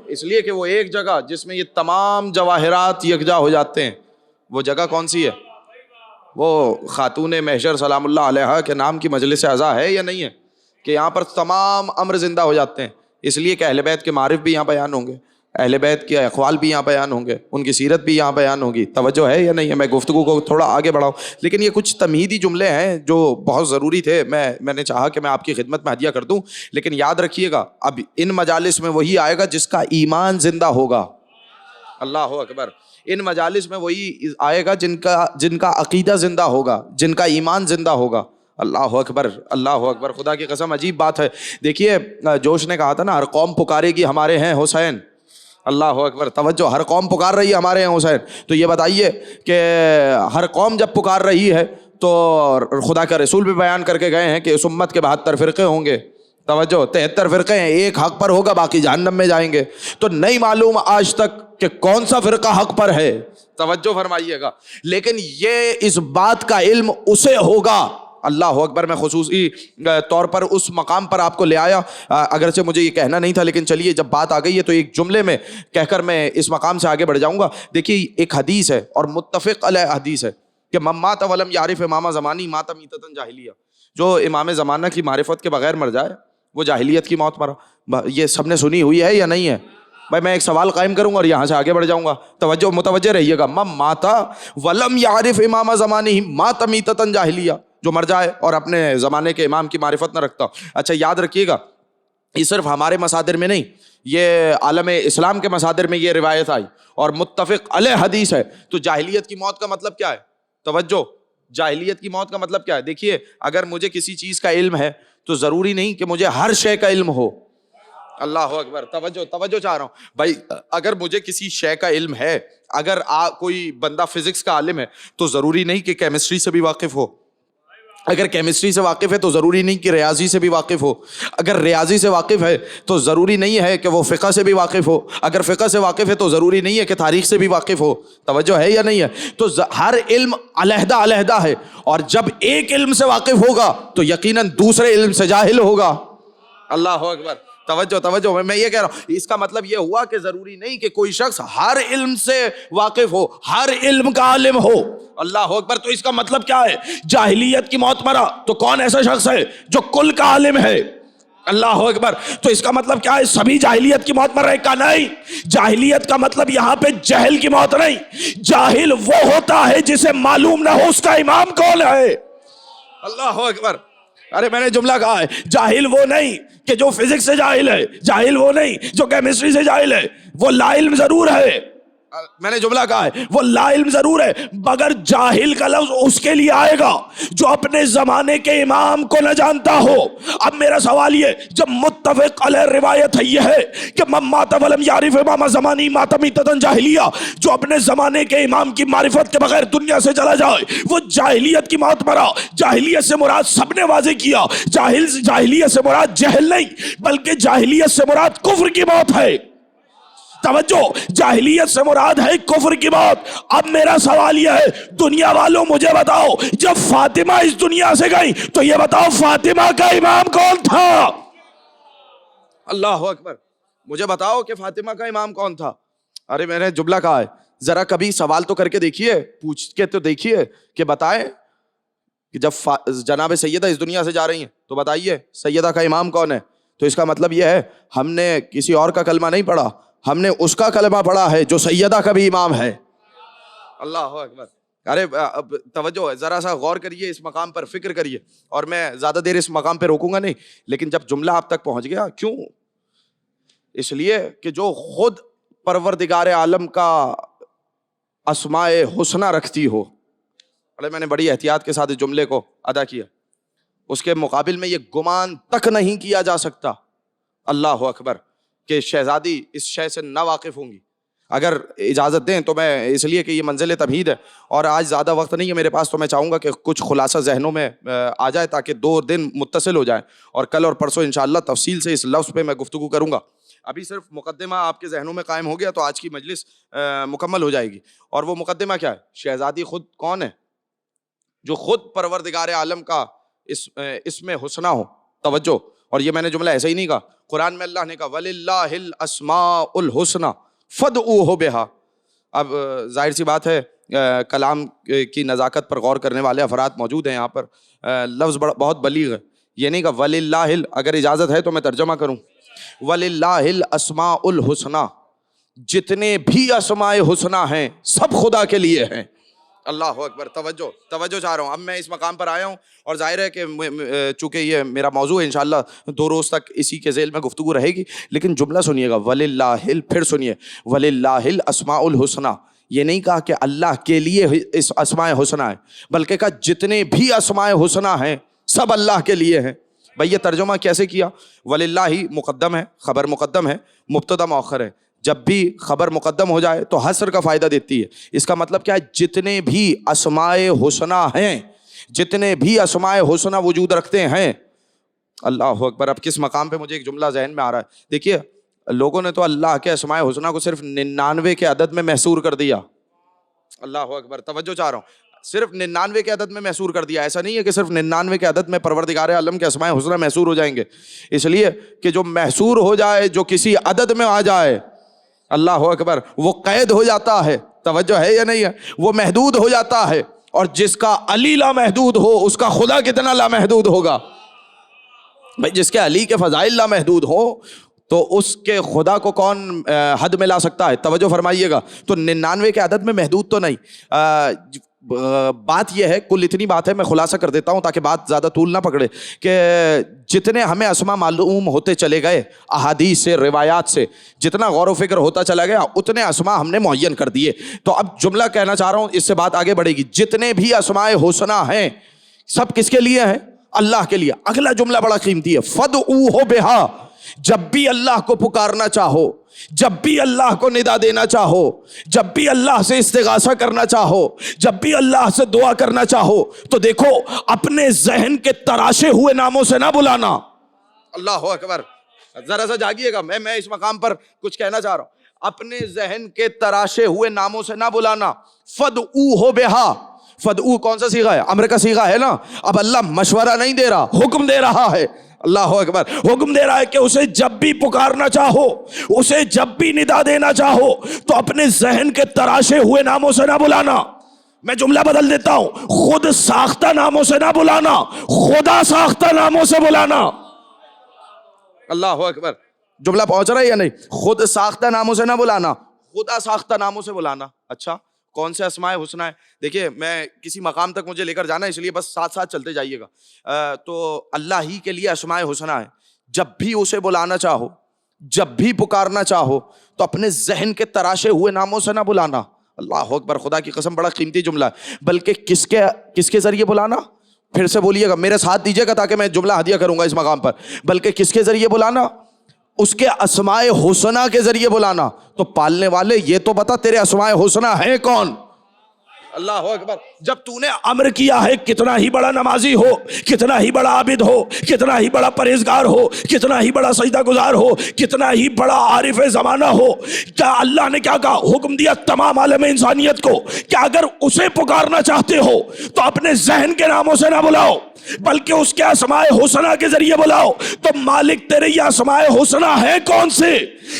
Speaker 4: اس لیے کہ وہ ایک جگہ جس میں یہ تمام جواہرات یکجا ہو جاتے ہیں، وہ جگہ کون سی ہے؟ وہ خاتون محشر سلام اللہ علیہا کے نام کی مجلس عزا ہے یا نہیں ہے؟ کہ یہاں پر تمام امر زندہ ہو جاتے ہیں. اس لیے کہ اہل بیت کے معارف بھی یہاں بیان ہوں گے، اہل بیت کے اقوال بھی یہاں بیان ہوں گے، ان کی سیرت بھی یہاں بیان ہوگی. توجہ ہے یا نہیں ہے؟ میں گفتگو کو تھوڑا آگے بڑھاؤں، لیکن یہ کچھ تمہیدی جملے ہیں جو بہت ضروری تھے. میں نے چاہا کہ میں آپ کی خدمت میں ہدیہ کر دوں. لیکن یاد رکھیے گا اب ان مجالس میں وہی آئے گا جس کا ایمان زندہ ہوگا. اللہ اکبر. ان مجالس میں وہی آئے گا جن کا عقیدہ زندہ ہوگا، جن کا ایمان زندہ ہوگا. اللہ اکبر، اللہ اکبر. خدا کی قسم عجیب بات ہے. دیکھیے جوش نے کہا تھا نا، ہر قوم پکارے گی ہمارے ہیں حسین. اللہ اکبر. توجہ، ہر قوم پکار رہی ہے ہمارے ہیں حسین. تو یہ بتائیے کہ ہر قوم جب پکار رہی ہے تو خدا کا رسول بھی بیان کر کے گئے ہیں کہ اس امت کے 72 فرقے ہوں گے. توجہ، 73 فرقے ہیں، ایک حق پر ہوگا، باقی جہنم میں جائیں گے. تو نہیں معلوم آج تک کہ کون سا فرقہ حق پر ہے. توجہ فرمائیے گا. لیکن یہ اس بات کا علم اسے ہوگا. اللہ اکبر. میں خصوصی طور پر اس مقام پر آپ کو لے آیا، اگرچہ مجھے یہ کہنا نہیں تھا، لیکن چلیے جب بات آ گئی ہے تو ایک جملے میں کہہ کر میں اس مقام سے آگے بڑھ جاؤں گا. دیکھیے ایک حدیث ہے اور متفق علیہ حدیث ہے کہ من مات ولم یعرف امام زمانی مات میتۃ جاہلیہ. جو امام زمانہ کی معرفت کے بغیر مر جائے وہ جاہلیت کی موت مرا. یہ سب نے سنی ہوئی ہے یا نہیں ہے؟ بھائی میں ایک سوال قائم کروں گا اور یہاں سے آگے بڑھ جاؤں گا. توجہ، متوجہ رہیے گا. من ماتا ولم یعرف امام زمانہ مات میتۃ جاہلیہ. جو مر جائے اور اپنے زمانے کے امام کی معرفت نہ رکھتا. اچھا یاد رکھیے گا، یہ صرف ہمارے مصادر میں نہیں، یہ عالم اسلام کے مصادر میں یہ روایت آئی اور متفق علیہ حدیث ہے. تو جاہلیت کی موت کا مطلب کیا ہے؟ توجہ، جاہلیت کی موت کا مطلب کیا ہے؟ دیکھیے اگر مجھے کسی چیز کا علم ہے تو ضروری نہیں کہ مجھے ہر شے کا علم ہو. اللہ اکبر. توجہ چاہ رہا ہوں بھائی. اگر مجھے کسی شے کا علم ہے، اگر کوئی بندہ فزکس کا عالم ہے تو ضروری نہیں کہ کیمسٹری سے بھی واقف ہو. اگر کیمسٹری سے واقف ہے تو ضروری نہیں کہ ریاضی سے بھی واقف ہو. اگر ریاضی سے واقف ہے تو ضروری نہیں ہے کہ وہ فقہ سے بھی واقف ہو. اگر فقہ سے واقف ہے تو ضروری نہیں ہے کہ تاریخ سے بھی واقف ہو. توجہ ہے یا نہیں ہے؟ تو ہر علم علیحدہ علیحدہ ہے، اور جب ایک علم سے واقف ہوگا تو یقیناً دوسرے علم سے جاہل ہوگا. اللہ اکبر. توجہ. میں یہ کہہ رہا ہوں، اس کا مطلب یہ ہوا کہ ضروری نہیں کہ کوئی شخص ہر علم سے واقف ہو، ہر علم کا عالم ہو. اللہ اکبر. تو اس کا مطلب کیا ہے؟ جاہلیت کی موت مرا تو کون ایسا شخص ہے جو کل کا عالم ہے؟ اللہ اکبر. تو اس کا مطلب کیا ہے؟ سبھی جاہلیت کی موت مر رہے کا نہیں. جاہلیت کا مطلب یہاں پہ جہل کی موت نہیں. جاہل وہ ہوتا ہے جسے معلوم نہ ہو اس کا امام کون ہے. اللہ اکبر. ارے میں نے جملہ کہا ہے، جاہل وہ نہیں کہ جو فزکس سے جاہل ہے، جاہل وہ نہیں جو کیمسٹری سے جاہل ہے. وہ لا علم ضرور ہے. میں نے جملہ کہا ہے وہ لا علم ضرور ہے، مگر جاہل کا لفظ اس کے لیے آئے گا جو اپنے زمانے کے امام کو نہ جانتا ہو. اب میرا سوال یہ، جب متفق علیہ روایت ہے یہ ہے کہ من مات ولم یعرف امام زمانی مات میتۃ جاہلیہ، جو اپنے زمانے کے امام کی معرفت کے بغیر دنیا سے چلا جائے وہ جاہلیت کی موت مرا. جاہلیت سے مراد سب نے واضح کیا، جاہلیت سے مراد جہل نہیں بلکہ جاہلیت سے مراد کفر کی موت ہے. توجہ، جاہلیت سے مراد ہے کفر کی موت. اب میرا سوال یہ ہے، دنیا والوں مجھے بتاؤ، جب فاطمہ اس دنیا سے گئی تو یہ بتاؤ فاطمہ کا امام کون تھا؟ اللہ اکبر. مجھے بتاؤ کہ فاطمہ کا امام کون تھا. ارے میں نے جملہ کہا ہے، ذرا کبھی سوال تو کر کے دیکھیے، پوچھ کے تو دیکھیے کہ بتائیں کہ جب جناب سیدہ اس دنیا سے جا رہی ہیں تو بتائیے سیدہ کا امام کون ہے. تو اس کا مطلب یہ ہے ہم نے کسی اور کا کلمہ نہیں پڑھا، ہم نے اس کا کلمہ پڑھا ہے جو سیدہ کا بھی امام ہے. اللہ اکبر. ارے توجہ، ذرا سا غور کریے، اس مقام پر فکر کریے، اور میں زیادہ دیر اس مقام پہ روکوں گا نہیں. لیکن جب جملہ آپ تک پہنچ گیا، کیوں؟ اس لیے کہ جو خود پروردگار عالم کا اسماء حسنہ رکھتی ہو. ارے میں نے بڑی احتیاط کے ساتھ اس جملے کو ادا کیا. اس کے مقابل میں یہ گمان تک نہیں کیا جا سکتا، اللہ اکبر، کہ شہزادی اس شے سے نہ واقف ہوں گی. اگر اجازت دیں تو میں اس لیے کہ یہ منزل تمہید ہے اور آج زیادہ وقت نہیں ہے میرے پاس، تو میں چاہوں گا کہ کچھ خلاصہ ذہنوں میں آ جائے تاکہ 2 دن متصل ہو جائیں، اور کل اور پرسوں انشاءاللہ تفصیل سے اس لفظ پہ میں گفتگو کروں گا۔ ابھی صرف مقدمہ آپ کے ذہنوں میں قائم ہو گیا تو آج کی مجلس مکمل ہو جائے گی۔ اور وہ مقدمہ کیا ہے؟ شہزادی خود کون ہے؟ جو خود پروردگار عالم کا اس میں حسنہ ہو۔ توجہ، اور یہ میں نے جملہ ایسا ہی نہیں کہا، قرآن میں اللہ نے کہا وَلِلَّهِ الْأَسْمَاءُ الْحُسْنَى فَادْعُوهُ بِهَا۔ اب ظاہر سی بات ہے کلام کی نزاکت پر غور کرنے والے افراد موجود ہیں یہاں پر، لفظ بہت بلیغ ہے، یہ نہیں کہا وَلِلَّهِ، اگر اجازت ہے تو میں ترجمہ کروں، وَلِلَّهِ الْأَسْمَاءُ الْحُسْنَى، جتنے بھی اسماء حسنہ ہیں سب خدا کے لیے ہیں۔ اللہ اکبر، توجہ چاہ رہا ہوں۔ اب میں اس مقام پر آیا ہوں اور ظاہر ہے کہ چونکہ یہ میرا موضوع ہے انشاءاللہ 2 روز تک اسی کے ذیل میں گفتگو رہے گی، لیکن جملہ سنیے گا وَلِلَّهِ، پھر سنیے وَلِلَّهِ الْأَسْمَاءُ الْحُسْنَى، یہ نہیں کہا کہ اللہ کے لیے اس اسماء حسنہ ہیں، بلکہ کہا جتنے بھی اسماء حسنہ ہیں سب اللہ کے لیے ہیں۔ بھئی یہ ترجمہ کیسے کیا؟ وَلِلَّهِ مقدم ہے، خبر مقدم ہے، مبتدا مؤخر ہے، جب بھی خبر مقدم ہو جائے تو حصر کا فائدہ دیتی ہے۔ اس کا مطلب کیا ہے؟ جتنے بھی اسماء حسنہ ہیں، جتنے بھی اسماء حسنہ وجود رکھتے ہیں۔ اللہ اکبر، اب کس مقام پہ مجھے ایک جملہ ذہن میں آ رہا ہے، دیکھیے لوگوں نے تو اللہ کے اسماء حسنہ کو صرف 99 کے عدد میں محصور کر دیا۔ اللہ اکبر، توجہ چاہ رہا ہوں، صرف 99 کے عدد میں محصور کر دیا۔ ایسا نہیں ہے کہ صرف 99 کے عدد میں پروردگار عالم کے اسماء حسنہ محصور ہو جائیں گے، اس لیے کہ جو محصور ہو جائے، جو کسی عدد میں آ جائے، اللہ اکبر، وہ قید ہو جاتا ہے۔ توجہ ہے یا نہیں ہے؟ وہ محدود ہو جاتا ہے، اور جس کا علی لامحدود ہو اس کا خدا کتنا لامحدود ہوگا؟ بھائی جس کے علی کے فضائل لامحدود ہو تو اس کے خدا کو کون حد میں لا سکتا ہے؟ توجہ فرمائیے گا۔ تو 99 کے عدد میں محدود تو نہیں۔ بات یہ ہے، کل اتنی بات ہے، میں خلاصہ کر دیتا ہوں تاکہ بات زیادہ طول نہ پکڑے، کہ جتنے ہمیں اسماء معلوم ہوتے چلے گئے احادیث سے، روایات سے، جتنا غور و فکر ہوتا چلا گیا اتنے اسماء ہم نے معین کر دیے۔ تو اب جملہ کہنا چاہ رہا ہوں، اس سے بات آگے بڑھے گی۔ جتنے بھی اسماء حسنہ ہیں سب کس کے لیے ہیں؟ اللہ کے لیے۔ اگلا جملہ بڑا قیمتی ہے، فَادْعُوهُ بِهَا، جب بھی اللہ کو پکارنا چاہو، جب بھی اللہ کو ندا دینا چاہو، جب بھی اللہ سے استغاثہ کرنا چاہو، جب بھی اللہ سے دعا کرنا چاہو، تو دیکھو اپنے ذہن کے تراشے ہوئے ناموں سے نہ بلانا۔ اللہ اکبر، ذرا سا جاگیے گا، میں اس مقام پر کچھ کہنا چاہ رہا ہوں۔ اپنے ذہن کے تراشے ہوئے ناموں سے نہ بلانا۔ فَادْعُوهُ بِهَا، فَادْعُو کون سا صیغہ ہے؟ امر کا صیغہ ہے نا۔ اب اللہ مشورہ نہیں دے رہا، حکم دے رہا ہے۔ اللہ اکبر، حکم دے رہا ہے کہ اسے جب بھی پکارنا چاہو، اسے جب بھی ندا دینا چاہو تو اپنے ذہن کے تراشے ہوئے ناموں سے نہ بلانا۔ میں جملہ بدل دیتا ہوں، خود ساختہ ناموں سے نہ بلانا، خدا ساختہ ناموں سے بلانا۔ اللہ اکبر، جملہ پہنچ رہا ہے یا نہیں؟ خود ساختہ ناموں سے نہ بلانا، خدا ساختہ ناموں سے بلانا۔ اچھا، کون سے اسماء حسنہ ہے؟ دیکھیے میں کسی مقام تک مجھے لے کر جانا ہے، اس لیے بس ساتھ ساتھ چلتے جائیے گا۔ تو اللہ ہی کے لیے اسماء حسنہ ہے، جب بھی اسے بلانا چاہو، جب بھی پکارنا چاہو تو اپنے ذہن کے تراشے ہوئے ناموں سے نہ بلانا۔ اللہ اکبر، خدا کی قسم بڑا قیمتی جملہ ہے۔ بلکہ کس کے ذریعے بلانا؟ پھر سے بولیے گا، میرے ساتھ دیجیے گا تاکہ میں جملہ ہدیہ کروں گا اس مقام پر۔ بلکہ کس کے ذریعے بلانا؟ اس کے اسماء حسنہ کے ذریعے بلانا۔ تو پالنے والے یہ تو بتا تیرے اسماء حسنہ ہیں کون؟ اللہ اکبر، جب تو نے امر کیا ہے کتنا ہی بڑا نمازی ہو، کتنا ہی بڑا عابد ہو، کتنا ہی بڑا پرہیزگار ہو، کتنا ہی بڑا سجدہ گزار ہو، کتنا ہی بڑا عارف زمانہ ہو، کیا اللہ نے کیا کہا؟ حکم دیا تمام عالم انسانیت کو کہ اگر اسے پکارنا چاہتے ہو تو اپنے ذہن کے ناموں سے نہ بلاؤ، بلکہ اس کے اسماء حسنہ کے ذریعے بلاؤ۔ تو مالک تیرے یہ اسماء حسنہ ہیں کون سے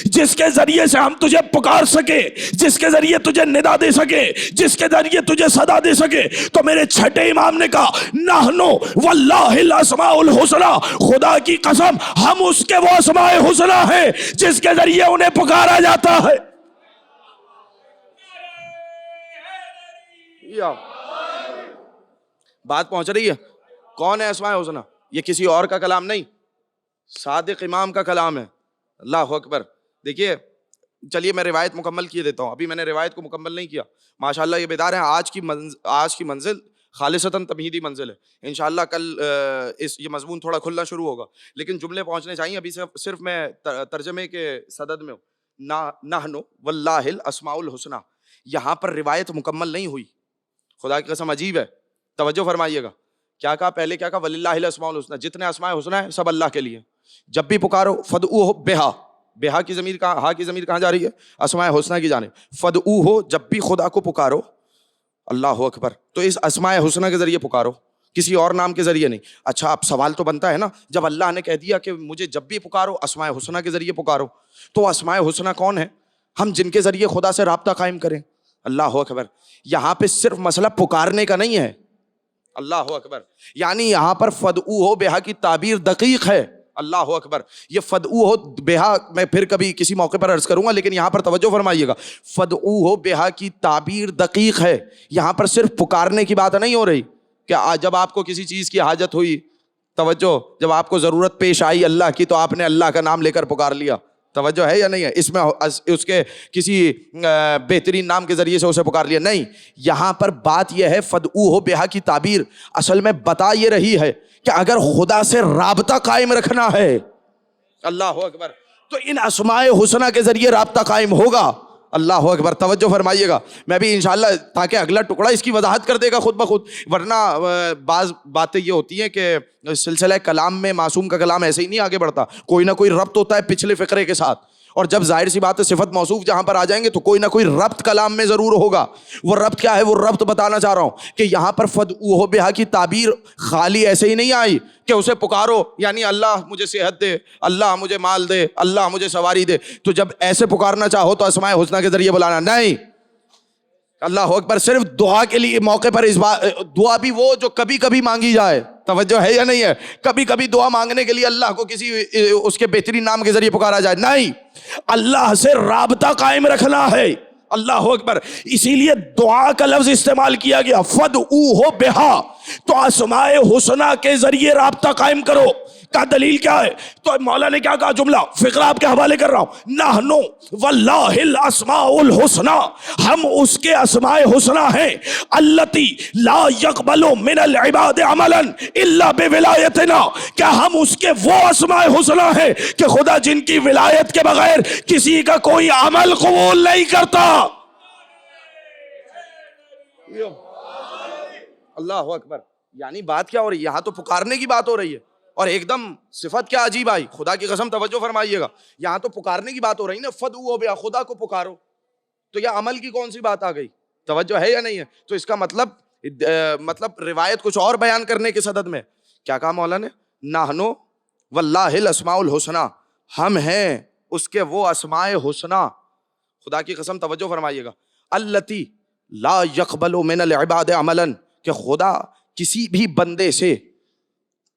Speaker 4: جس کے ذریعے سے ہم تجھے پکار سکے، جس کے ذریعے تجھے ندا دے سکے، جس کے ذریعے تجھے صدا دے سکے؟ تو میرے چھٹے امام نے کہا نحنو واللہ الاسماء الحسنہ، خدا کی قسم ہم اس کے وہ اسماء حسنہ ہیں جس کے ذریعے انہیں پکارا جاتا ہے۔ بات پہنچ رہی ہے؟ کون ہے اسماء حسنہ؟ یہ کسی اور کا کلام نہیں، صادق امام کا کلام ہے۔ اللہ اکبر، دیکھیے چلیے میں روایت مکمل کیے دیتا ہوں، ابھی میں نے روایت کو مکمل نہیں کیا۔ ماشاءاللہ یہ بیدار ہیں، آج کی منزل خالصتاً تمہیدی منزل ہے۔ انشاءاللہ کل یہ مضمون تھوڑا کھلنا شروع ہوگا، لیکن جملے پہنچنے چاہیے۔ ابھی صرف میں ترجمے کے صدد میں ہوں۔ نحن واللہ الاسماء الحسنی، یہاں پر روایت مکمل نہیں ہوئی، خدا کی قسم عجیب ہے، توجہ فرمائیے گا. کیا کہا پہلے؟ کیا کہا؟ وللہ الاسماء الحسنی، جتنے اسماء حسنی ہیں سب اللہ کے لیے. جب بھی پکارو فدعوہ بہا، بہا کی ضمیر کہاں، ہا کی ضمیر کہاں جا رہی ہے؟ اسماء حسنی کی جانب. فدعوہ، جب بھی خدا کو پکارو، اللہ اکبر، تو اس اسماء حسنی کے ذریعے پکارو، کسی اور نام کے ذریعے نہیں. اچھا اب سوال تو بنتا ہے نا، جب اللہ نے کہہ دیا کہ مجھے جب بھی پکارو اسماء حسنی کے ذریعے پکارو، تو اسماء حسنی کون ہے ہم جن کے ذریعے خدا سے رابطہ قائم کریں؟ اللہ اکبر. یہاں پہ صرف مسئلہ پکارنے کا نہیں ہے، اللہ اکبر، یعنی یہاں پر فدعوہ بہا کی تعبیر دقیق ہے. اللہ اکبر. یہ فدعوہ بہا میں پھر کبھی کسی موقع پر عرض کروں گا، لیکن یہاں پر توجہ فرمائیے گا، فدعوہ بہا کی تعبیر دقیق ہے. یہاں پر صرف پکارنے کی بات نہیں ہو رہی کہ جب آپ کو کسی چیز کی حاجت ہوئی، توجہ، جب آپ کو ضرورت پیش آئی اللہ کی، تو آپ نے اللہ کا نام لے کر پکار لیا. توجہ ہے یا نہیں ہے؟ اس میں اس کے کسی بہترین نام کے ذریعے سے اسے پکار لیا نہیں. یہاں پر بات یہ ہے، فدعوہ بہا کی تعبیر اصل میں بتا یہ رہی ہے کہ اگر خدا سے رابطہ قائم رکھنا ہے، اللہ اکبر، تو ان اسماء حسنی کے ذریعے رابطہ قائم ہوگا. اللہ اکبر. توجہ فرمائیے گا، میں بھی انشاءاللہ تاکہ اگلا ٹکڑا اس کی وضاحت کر دے گا خود بخود، ورنہ بعض باتیں یہ ہوتی ہیں کہ سلسلہ کلام میں معصوم کا کلام ایسے ہی نہیں آگے بڑھتا، کوئی نہ کوئی ربط ہوتا ہے پچھلے فقرے کے ساتھ، اور جب ظاہر سی بات ہے صفت موصوف جہاں پر آ جائیں گے تو کوئی نہ کوئی ربط کلام میں ضرور ہوگا. وہ ربط کیا ہے؟ وہ ربط بتانا چاہ رہا ہوں کہ یہاں پر فدعوہ بہا کی تعبیر خالی ایسے ہی نہیں آئی کہ اسے پکارو یعنی اللہ مجھے صحت دے، اللہ مجھے مال دے، اللہ مجھے سواری دے، تو جب ایسے پکارنا چاہو تو اسماء حسنی کے ذریعے بلانا نہیں. اللہ اکبر. صرف دعا کے لیے موقع پر اس بات، دعا بھی وہ جو کبھی کبھی مانگی جائے، توجہ ہے یا نہیں ہے؟ کبھی کبھی دعا مانگنے کے لیے اللہ کو کسی اس کے بہترین نام کے ذریعے پکارا جائے نہیں، اللہ سے رابطہ قائم رکھنا ہے. اللہ اکبر. اسی لیے دعا کا لفظ استعمال کیا گیا، فدعوہ بہا، تو اسماء حسنی کے ذریعے رابطہ قائم کرو. کا دلیل کیا ہے؟ تو مولا نے کیا کہا؟ جملہ فقرہ آپ کے حوالے کر رہا ہوں، نحن واللہ الاسماء الحسنی، ہم اس کے اسماء حسنی ہیں، التی لا یقبل من العباد عملا الا بولایتنا، کیا ہم اس کے وہ اسماء حسنی ہیں کہ خدا جن کی ولایت کے بغیر کسی کا کوئی عمل قبول نہیں کرتا. اللہ اکبر. یعنی بات کیا ہو رہی ہے؟ یہاں تو پکارنے کی بات ہو رہی ہے، اور ایک دم صفت کیا عجیب آئی، خدا کی قسم توجہ فرمائیے گا، یہاں تو پکارنے کی بات ہو رہی نا، فدعوہ بہا، خدا کو پکارو، تو یہ عمل کی کون سی بات آ گئی؟ توجہ ہے یا نہیں ہے؟ تو اس کا مطلب روایت کچھ اور بیان کرنے کے صدد میں کیا کہا مولا نے؟ نحن واللہ الاسماء الحسنی، ہم ہیں اس کے وہ اسماء حسنی، خدا کی قسم توجہ فرمائیے گا، التی لا یقبل من العباد عملا، کہ خدا کسی بھی بندے سے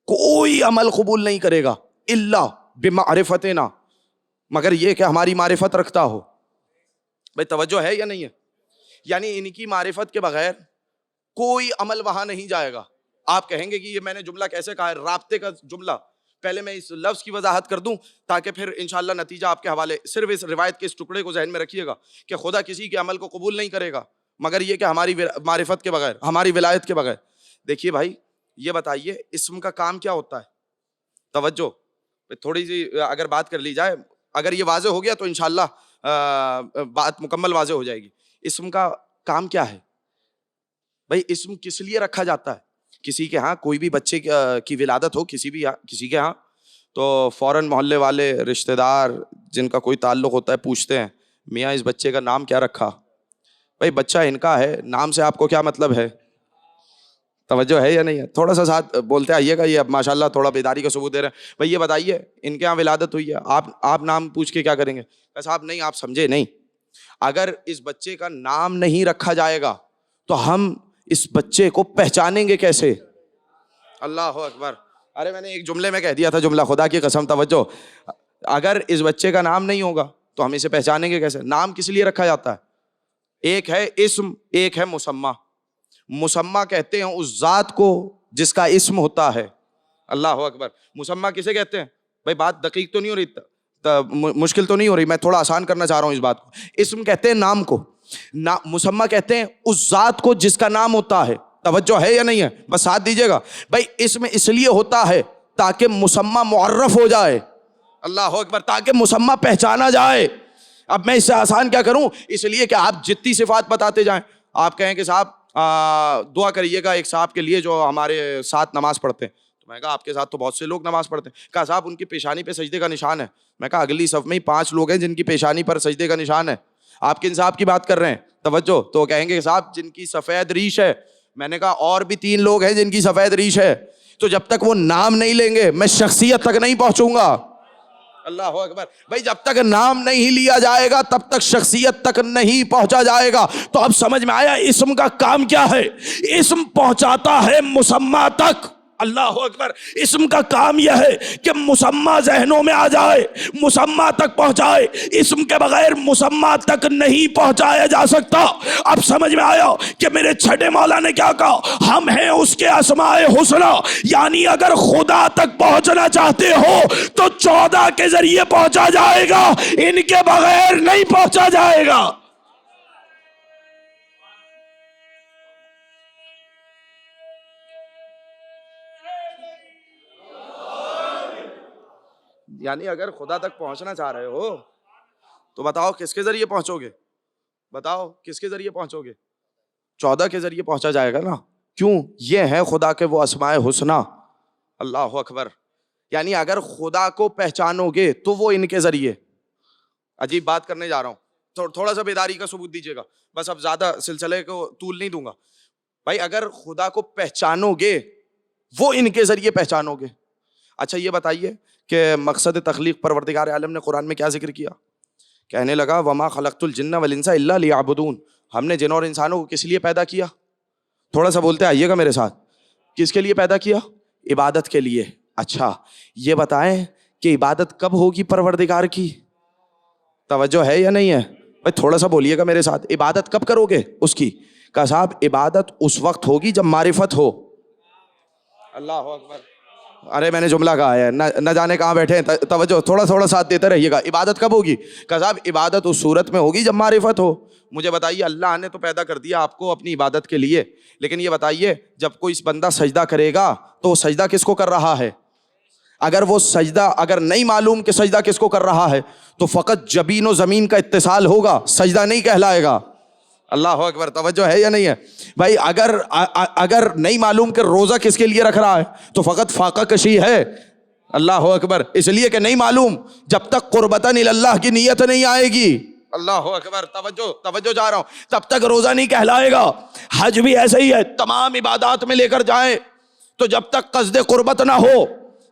Speaker 4: کوئی عمل قبول نہیں کرے گا، الا بمعرفتنا، مگر یہ کہ ہماری معرفت رکھتا ہو. بھائی توجہ ہے یا نہیں ہے؟ یعنی ان کی معرفت کے بغیر کوئی عمل وہاں نہیں جائے گا. آپ کہیں گے کہ یہ میں نے جملہ کیسے کہا ہے؟ رابطے کا جملہ. پہلے میں اس لفظ کی وضاحت کر دوں تاکہ پھر انشاءاللہ نتیجہ آپ کے حوالے. صرف اس روایت کے اس ٹکڑے کو ذہن میں رکھیے گا کہ خدا کسی کے عمل کو قبول نہیں کرے گا مگر یہ کہ ہماری معرفت کے بغیر، ہماری ولایت کے بغیر. دیکھیے بھائی، یہ بتائیے اسم کا کام کیا ہوتا ہے؟ توجہ تھوڑی سی اگر بات کر لی جائے، اگر یہ واضح ہو گیا تو انشاءاللہ بات مکمل واضح ہو جائے گی. اسم کا کام کیا ہے؟ بھائی اسم کس لیے رکھا جاتا ہے؟ کسی کے ہاں کوئی بھی بچے کی ولادت ہو، کسی کے ہاں، تو فوراً محلے والے، رشتہ دار جن کا کوئی تعلق ہوتا ہے پوچھتے ہیں میاں اس بچے کا نام کیا رکھا؟ بھائی بچہ ان کا ہے، نام سے آپ کو کیا مطلب ہے؟ توجہ ہے یا نہیں ہے؟ تھوڑا سا ساتھ بولتے آئیے گا، یہ اب ماشاءاللہ تھوڑا بیداری کا ثبوت دے رہے ہیں. بھائی یہ بتائیے ان کے یہاں ولادت ہوئی ہے، آپ نام پوچھ کے کیا کریں گے؟ صاحب نہیں، آپ سمجھے نہیں، اگر اس بچے کا نام نہیں رکھا جائے گا تو ہم اس بچے کو پہچانیں گے کیسے؟ اللہ اکبر. ارے میں نے ایک جملے میں کہہ دیا تھا جملہ، خدا کی قسم توجہ، اگر اس بچے کا نام نہیں ہوگا تو ہم اسے پہچانیں گے کیسے؟ نام کس لیے رکھا جاتا ہے؟ ایک ہے اسم، ایک ہے مسمى. مسمى کہتے ہیں اس ذات کو جس کا اسم ہوتا ہے. اللہ اکبر. مسمى کسے کہتے ہیں؟ بھائی بات دقیق تو نہیں ہو رہی، مشکل تو نہیں ہو رہی، میں تھوڑا آسان کرنا چاہ رہا ہوں اس بات کو. اسم کہتے ہیں نام کو، مسمى کہتے ہیں اس ذات کو جس کا نام ہوتا ہے. توجہ ہے یا نہیں ہے؟ بس ساتھ دیجیے گا. بھائی اسم اس لیے ہوتا ہے تاکہ مسمى معرف ہو جائے. اللہ اکبر. تاکہ مسمى پہچانا جائے. اب میں اس سے آسان کیا کروں؟ اس لیے کہ آپ جتنی صفات بتاتے جائیں. آپ کہیں کہ صاحب دعا کریے گا ایک صاحب کے لیے جو ہمارے ساتھ نماز پڑھتے ہیں. تو میں کہا آپ کے ساتھ تو بہت سے لوگ نماز پڑھتے ہیں. کہا صاحب ان کی پیشانی پہ سجدے کا نشان ہے. میں کہا اگلی صف میں ہی 5 لوگ ہیں جن کی پیشانی پر سجدے کا نشان ہے. آپ کن صاحب کی بات کر رہے ہیں؟ توجہ. تو کہیں گے صاحب جن کی سفید ریش ہے. میں نے کہا اور بھی 3 لوگ ہیں جن کی سفید ریش ہے. تو جب تک وہ نام نہیں لیں گے میں شخصیت تک نہیں پہنچوں گا. اللہ اکبر. بھائی جب تک نام نہیں لیا جائے گا تب تک شخصیت تک نہیں پہنچا جائے گا. تو اب سمجھ میں آیا اسم کا کام کیا ہے. اسم پہنچاتا ہے مسمى تک. اللہ اکبر. اسم کا کام یہ ہے کہ مسمى ذہنوں میں آ جائے, مسمى تک پہنچائے. اسم کے بغیر مسمى تک نہیں پہنچایا جا سکتا. اب سمجھ میں آیا کہ میرے چھٹے مولا نے کیا کہا, ہم ہیں اس کے اسماء حسنی. یعنی اگر خدا تک پہنچنا چاہتے ہو تو 14 کے ذریعے پہنچا جائے گا, ان کے بغیر نہیں پہنچا جائے گا. یعنی اگر خدا تک پہنچنا چاہ رہے ہو تو بتاؤ کس کے ذریعے پہنچو گے؟ بتاؤ کس کے ذریعے پہنچو گے؟ 14 کے ذریعے پہنچا جائے گا نا. کیوں؟ یہ ہے خدا کے وہ اسماء حسنی. اللہ اکبر. یعنی اگر خدا کو پہچانو گے تو وہ ان کے ذریعے. عجیب بات کرنے جا رہا ہوں, تھوڑا سا بیداری کا ثبوت دیجیے گا, بس اب زیادہ سلسلے کو طول نہیں دوں گا. بھائی اگر خدا کو پہچانو گے وہ ان کے ذریعے پہچانو گے. اچھا یہ بتائیے کہ مقصد تخلیق پروردگار عالم نے قرآن میں کیا ذکر کیا؟ کہنے لگا وما خلقت الجن والانس الا لیعبدون. ہم نے جنوں اور انسانوں کو کس لیے پیدا کیا؟ تھوڑا سا بولتے آئیے گا میرے ساتھ. کس کے لیے پیدا کیا؟ عبادت کے لیے. اچھا یہ بتائیں کہ عبادت کب ہوگی پروردگار کی؟ توجہ ہے یا نہیں ہے؟ بھائی تھوڑا سا بولیے گا میرے ساتھ. عبادت کب کرو گے اس کی؟ کہا صاحب عبادت اس وقت ہوگی جب معرفت ہو. اللہ اکبر. ارے میں نے جملہ کہا ہے, نہ جانے کہاں بیٹھے ہیں. توجہ, تھوڑا ساتھ دیتے رہیے گا. عبادت کب ہوگی؟ کہ صاحب عبادت اس صورت میں ہوگی جب معرفت ہو. مجھے بتائیے اللہ نے تو پیدا کر دیا آپ کو اپنی عبادت کے لیے, لیکن یہ بتائیے جب کوئی بندہ سجدہ کرے گا تو وہ سجدہ کس کو کر رہا ہے؟ اگر وہ سجدہ اگر نہیں معلوم کہ سجدہ کس کو کر رہا ہے تو فقط جبین و زمین کا اتصال ہوگا, سجدہ نہیں کہلائے گا. اللہ اکبر. توجہ ہے یا نہیں ہے؟ بھائی اگر نہیں معلوم کہ روزہ کس کے لیے رکھ رہا ہے تو فقط فاقہ کشی ہے. اللہ اکبر. اس لیے کہ نہیں معلوم, جب تک قربتاً اللہ کی نیت نہیں آئے گی. اللہ اکبر. توجہ جا رہا ہوں, تب تک روزہ نہیں کہلائے گا. حج بھی ایسے ہی ہے, تمام عبادات میں لے کر جائیں تو جب تک قصد قربت نہ ہو,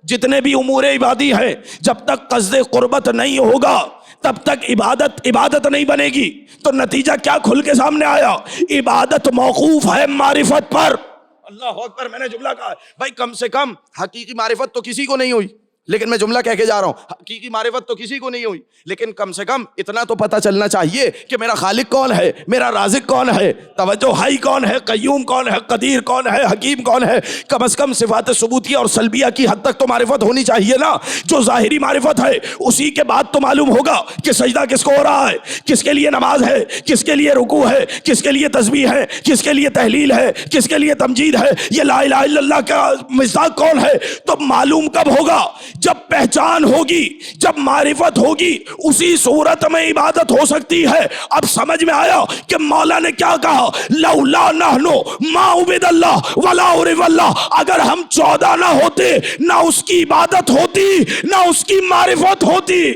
Speaker 4: جتنے بھی امور عبادی ہیں جب تک قصد قربت نہیں ہوگا تب تک عبادت نہیں بنے گی. تو نتیجہ کیا کھل کے سامنے آیا؟ عبادت موقوف ہے معرفت پر. اللہ اکبر. میں نے جملہ کہا بھائی کم سے کم حقیقی معرفت تو کسی کو نہیں ہوئی, لیکن میں جملہ کہہ کے جا رہا ہوں حقیقی معرفت تو کسی کو نہیں ہوئی, لیکن کم سے کم اتنا تو پتہ چلنا چاہیے کہ میرا خالق کون ہے, میرا رازق کون ہے, توجہ حی کون ہے, قیوم کون ہے, قدیر کون ہے, حکیم کون ہے. کم از کم صفات ثبوتیہ اور سلبیہ کی حد تک تو معرفت ہونی چاہیے نا. جو ظاہری معرفت ہے اسی کے بعد تو معلوم ہوگا کہ سجدہ کس کو ہو رہا ہے, کس کے لیے نماز ہے, کس کے لیے رکوع ہے, کس کے لیے تسبیح ہے, کس کے لیے تحلیل ہے, کس کے لیے تمجید ہے, یہ لا الہ الا اللہ کا مصداق کون ہے. تو معلوم کب ہوگا؟ جب پہچان ہوگی, جب معرفت ہوگی, اسی صورت میں عبادت ہو سکتی ہے. اب سمجھ میں آیا کہ مولا نے کیا کہا؟ لولا نحن ما عبد اللہ ولا عرف اللہ. اگر ہم 14 نہ ہوتے نہ اس کی عبادت ہوتی نہ اس کی معرفت ہوتی.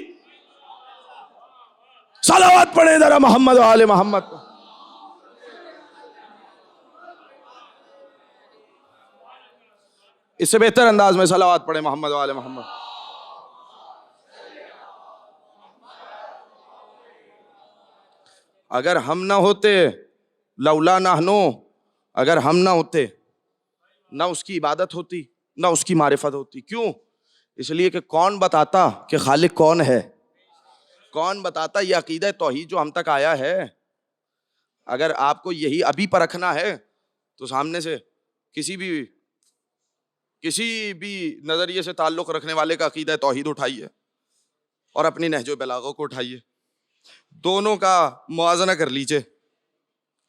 Speaker 4: صلوات پڑھیں ذرا محمد و آل محمد. اس سے بہتر انداز میں صلوات پڑھیں محمد و آل محمد. اگر ہم نہ ہوتے, لولا نحنو, اگر ہم نہ ہوتے نہ اس کی عبادت ہوتی نہ اس کی معرفت ہوتی. کیوں؟ اس لیے کہ کون بتاتا کہ خالق کون ہے؟ کون بتاتا یہ عقیدہ توحید جو ہم تک آیا ہے؟ اگر آپ کو یہی ابھی پرکھنا ہے تو سامنے سے کسی بھی نظریے سے تعلق رکھنے والے کا عقیدہ توحید اٹھائیے اور اپنی نہج و بلاغہ کو اٹھائیے, دونوں کا موازنہ کر لیجئے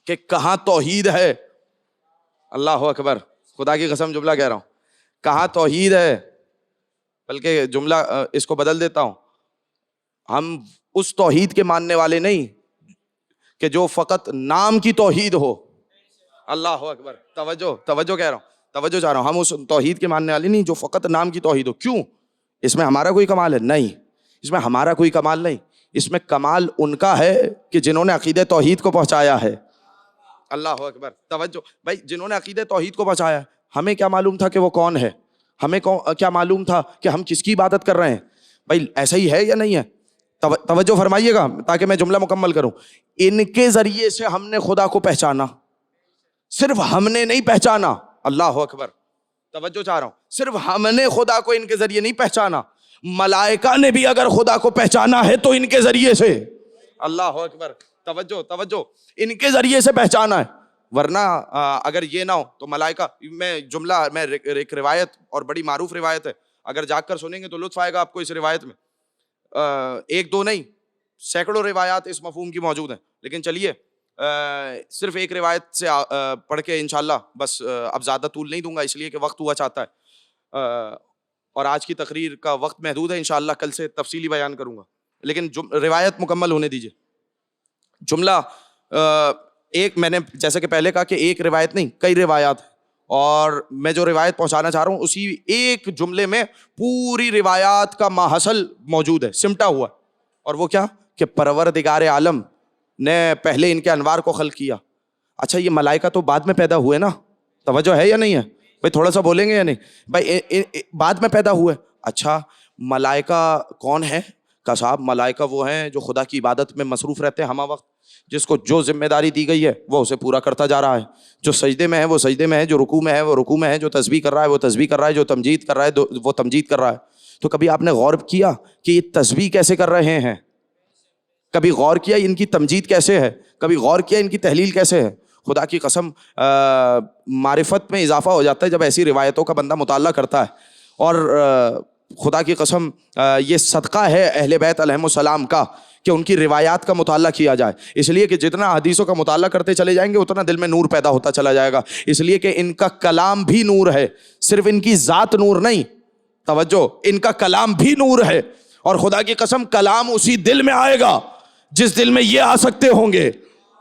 Speaker 4: کہ کہاں توحید ہے. اللہ اکبر. خدا کی قسم جملہ کہہ رہا ہوں, کہاں توحید ہے. بلکہ جملہ اس کو بدل دیتا ہوں, ہم اس توحید کے ماننے والے نہیں کہ جو فقط نام کی توحید ہو. اللہ اکبر. توجہ کہہ رہا ہوں, توجہ چاہ رہا ہوں. ہم اس توحید کے ماننے والے نہیں جو فقط نام کی توحید ہو. کیوں؟ اس میں ہمارا کوئی کمال ہے؟ نہیں, اس میں ہمارا کوئی کمال نہیں. اس میں کمال ان کا ہے کہ جنہوں نے عقیدہ توحید کو پہنچایا ہے. اللہ اکبر. توجہ بھائی, جنہوں نے عقیدہ توحید کو پہنچایا ہے. ہمیں کیا معلوم تھا کہ وہ کون ہے؟ ہمیں کیا معلوم تھا کہ ہم کس کی عبادت کر رہے ہیں؟ بھائی ایسا ہی ہے یا نہیں ہے؟ توجہ فرمائیے گا تاکہ میں جملہ مکمل کروں. ان کے ذریعے سے ہم نے خدا کو پہچانا, صرف ہم نے نہیں پہچانا. اللہ اکبر. توجہ چاہ رہا ہوں, صرف ہم نے خدا کو ان کے ذریعے نہیں پہچانا, ملائکہ نے بھی اگر خدا کو پہچانا ہے تو ان کے ذریعے سے. اللہ اکبر. توجہ ان کے ذریعے سے پہچانا ہے, ورنہ اگر یہ نہ ہو تو ملائکہ. میں ایک روایت اور بڑی معروف روایت ہے, اگر جا کر سنیں گے تو لطف آئے گا آپ کو اس روایت میں. ایک دو نہیں, سینکڑوں روایات اس مفہوم کی موجود ہیں, لیکن چلیے صرف ایک روایت سے پڑھ کے انشاءاللہ بس اب زیادہ طول نہیں دوں گا, اس لیے کہ وقت ہوا چاہتا ہے اور آج کی تقریر کا وقت محدود ہے. انشاءاللہ کل سے تفصیلی بیان کروں گا, لیکن روایت مکمل ہونے دیجیے. جملہ ایک, میں نے جیسے کہ پہلے کہا کہ ایک روایت نہیں کئی روایات ہیں, اور میں جو روایت پہنچانا چاہ رہا ہوں اسی ایک جملے میں پوری روایات کا ماحصل موجود ہے, سمٹا ہوا ہے. اور وہ کیا کہ پروردگار عالم نے پہلے ان کے انوار کو خلق کیا. اچھا یہ ملائکہ تو بعد میں پیدا ہوئے نا, توجہ ہے یا نہیں ہے بھائی؟ تھوڑا سا بولیں گے یا نہیں بھائی؟ بعد میں پیدا ہوئے. اچھا ملائکہ کون ہے؟ کہ صاحب ملائکہ وہ ہیں جو خدا کی عبادت میں مصروف رہتے ہیں ہمہ وقت, جس کو جو ذمہ داری دی گئی ہے وہ اسے پورا کرتا جا رہا ہے. جو سجدے میں ہے وہ سجدے میں ہے, جو رکوع میں ہے وہ رکوع میں ہے, جو تسبیح کر رہا ہے وہ تسبیح کر رہا ہے, جو تمجید کر رہا ہے وہ تمجید کر رہا ہے. تو کبھی آپ نے غور کیا کہ یہ تسبیح کیسے کر رہے ہیں؟ کبھی غور کیا ان کی تمجید کیسے ہے؟ کبھی غور کیا ان کی تحلیل کیسے ہے؟ خدا کی قسم معرفت میں اضافہ ہو جاتا ہے جب ایسی روایتوں کا بندہ مطالعہ کرتا ہے. اور خدا کی قسم یہ صدقہ ہے اہل بیت علیہم السلام کا کہ ان کی روایات کا مطالعہ کیا جائے, اس لیے کہ جتنا حدیثوں کا مطالعہ کرتے چلے جائیں گے اتنا دل میں نور پیدا ہوتا چلا جائے گا, اس لیے کہ ان کا کلام بھی نور ہے, صرف ان کی ذات نور نہیں. توجہ, ان کا کلام بھی نور ہے, اور خدا کی قسم کلام اسی دل میں آئے گا جس دل میں یہ آ سکتے ہوں گے.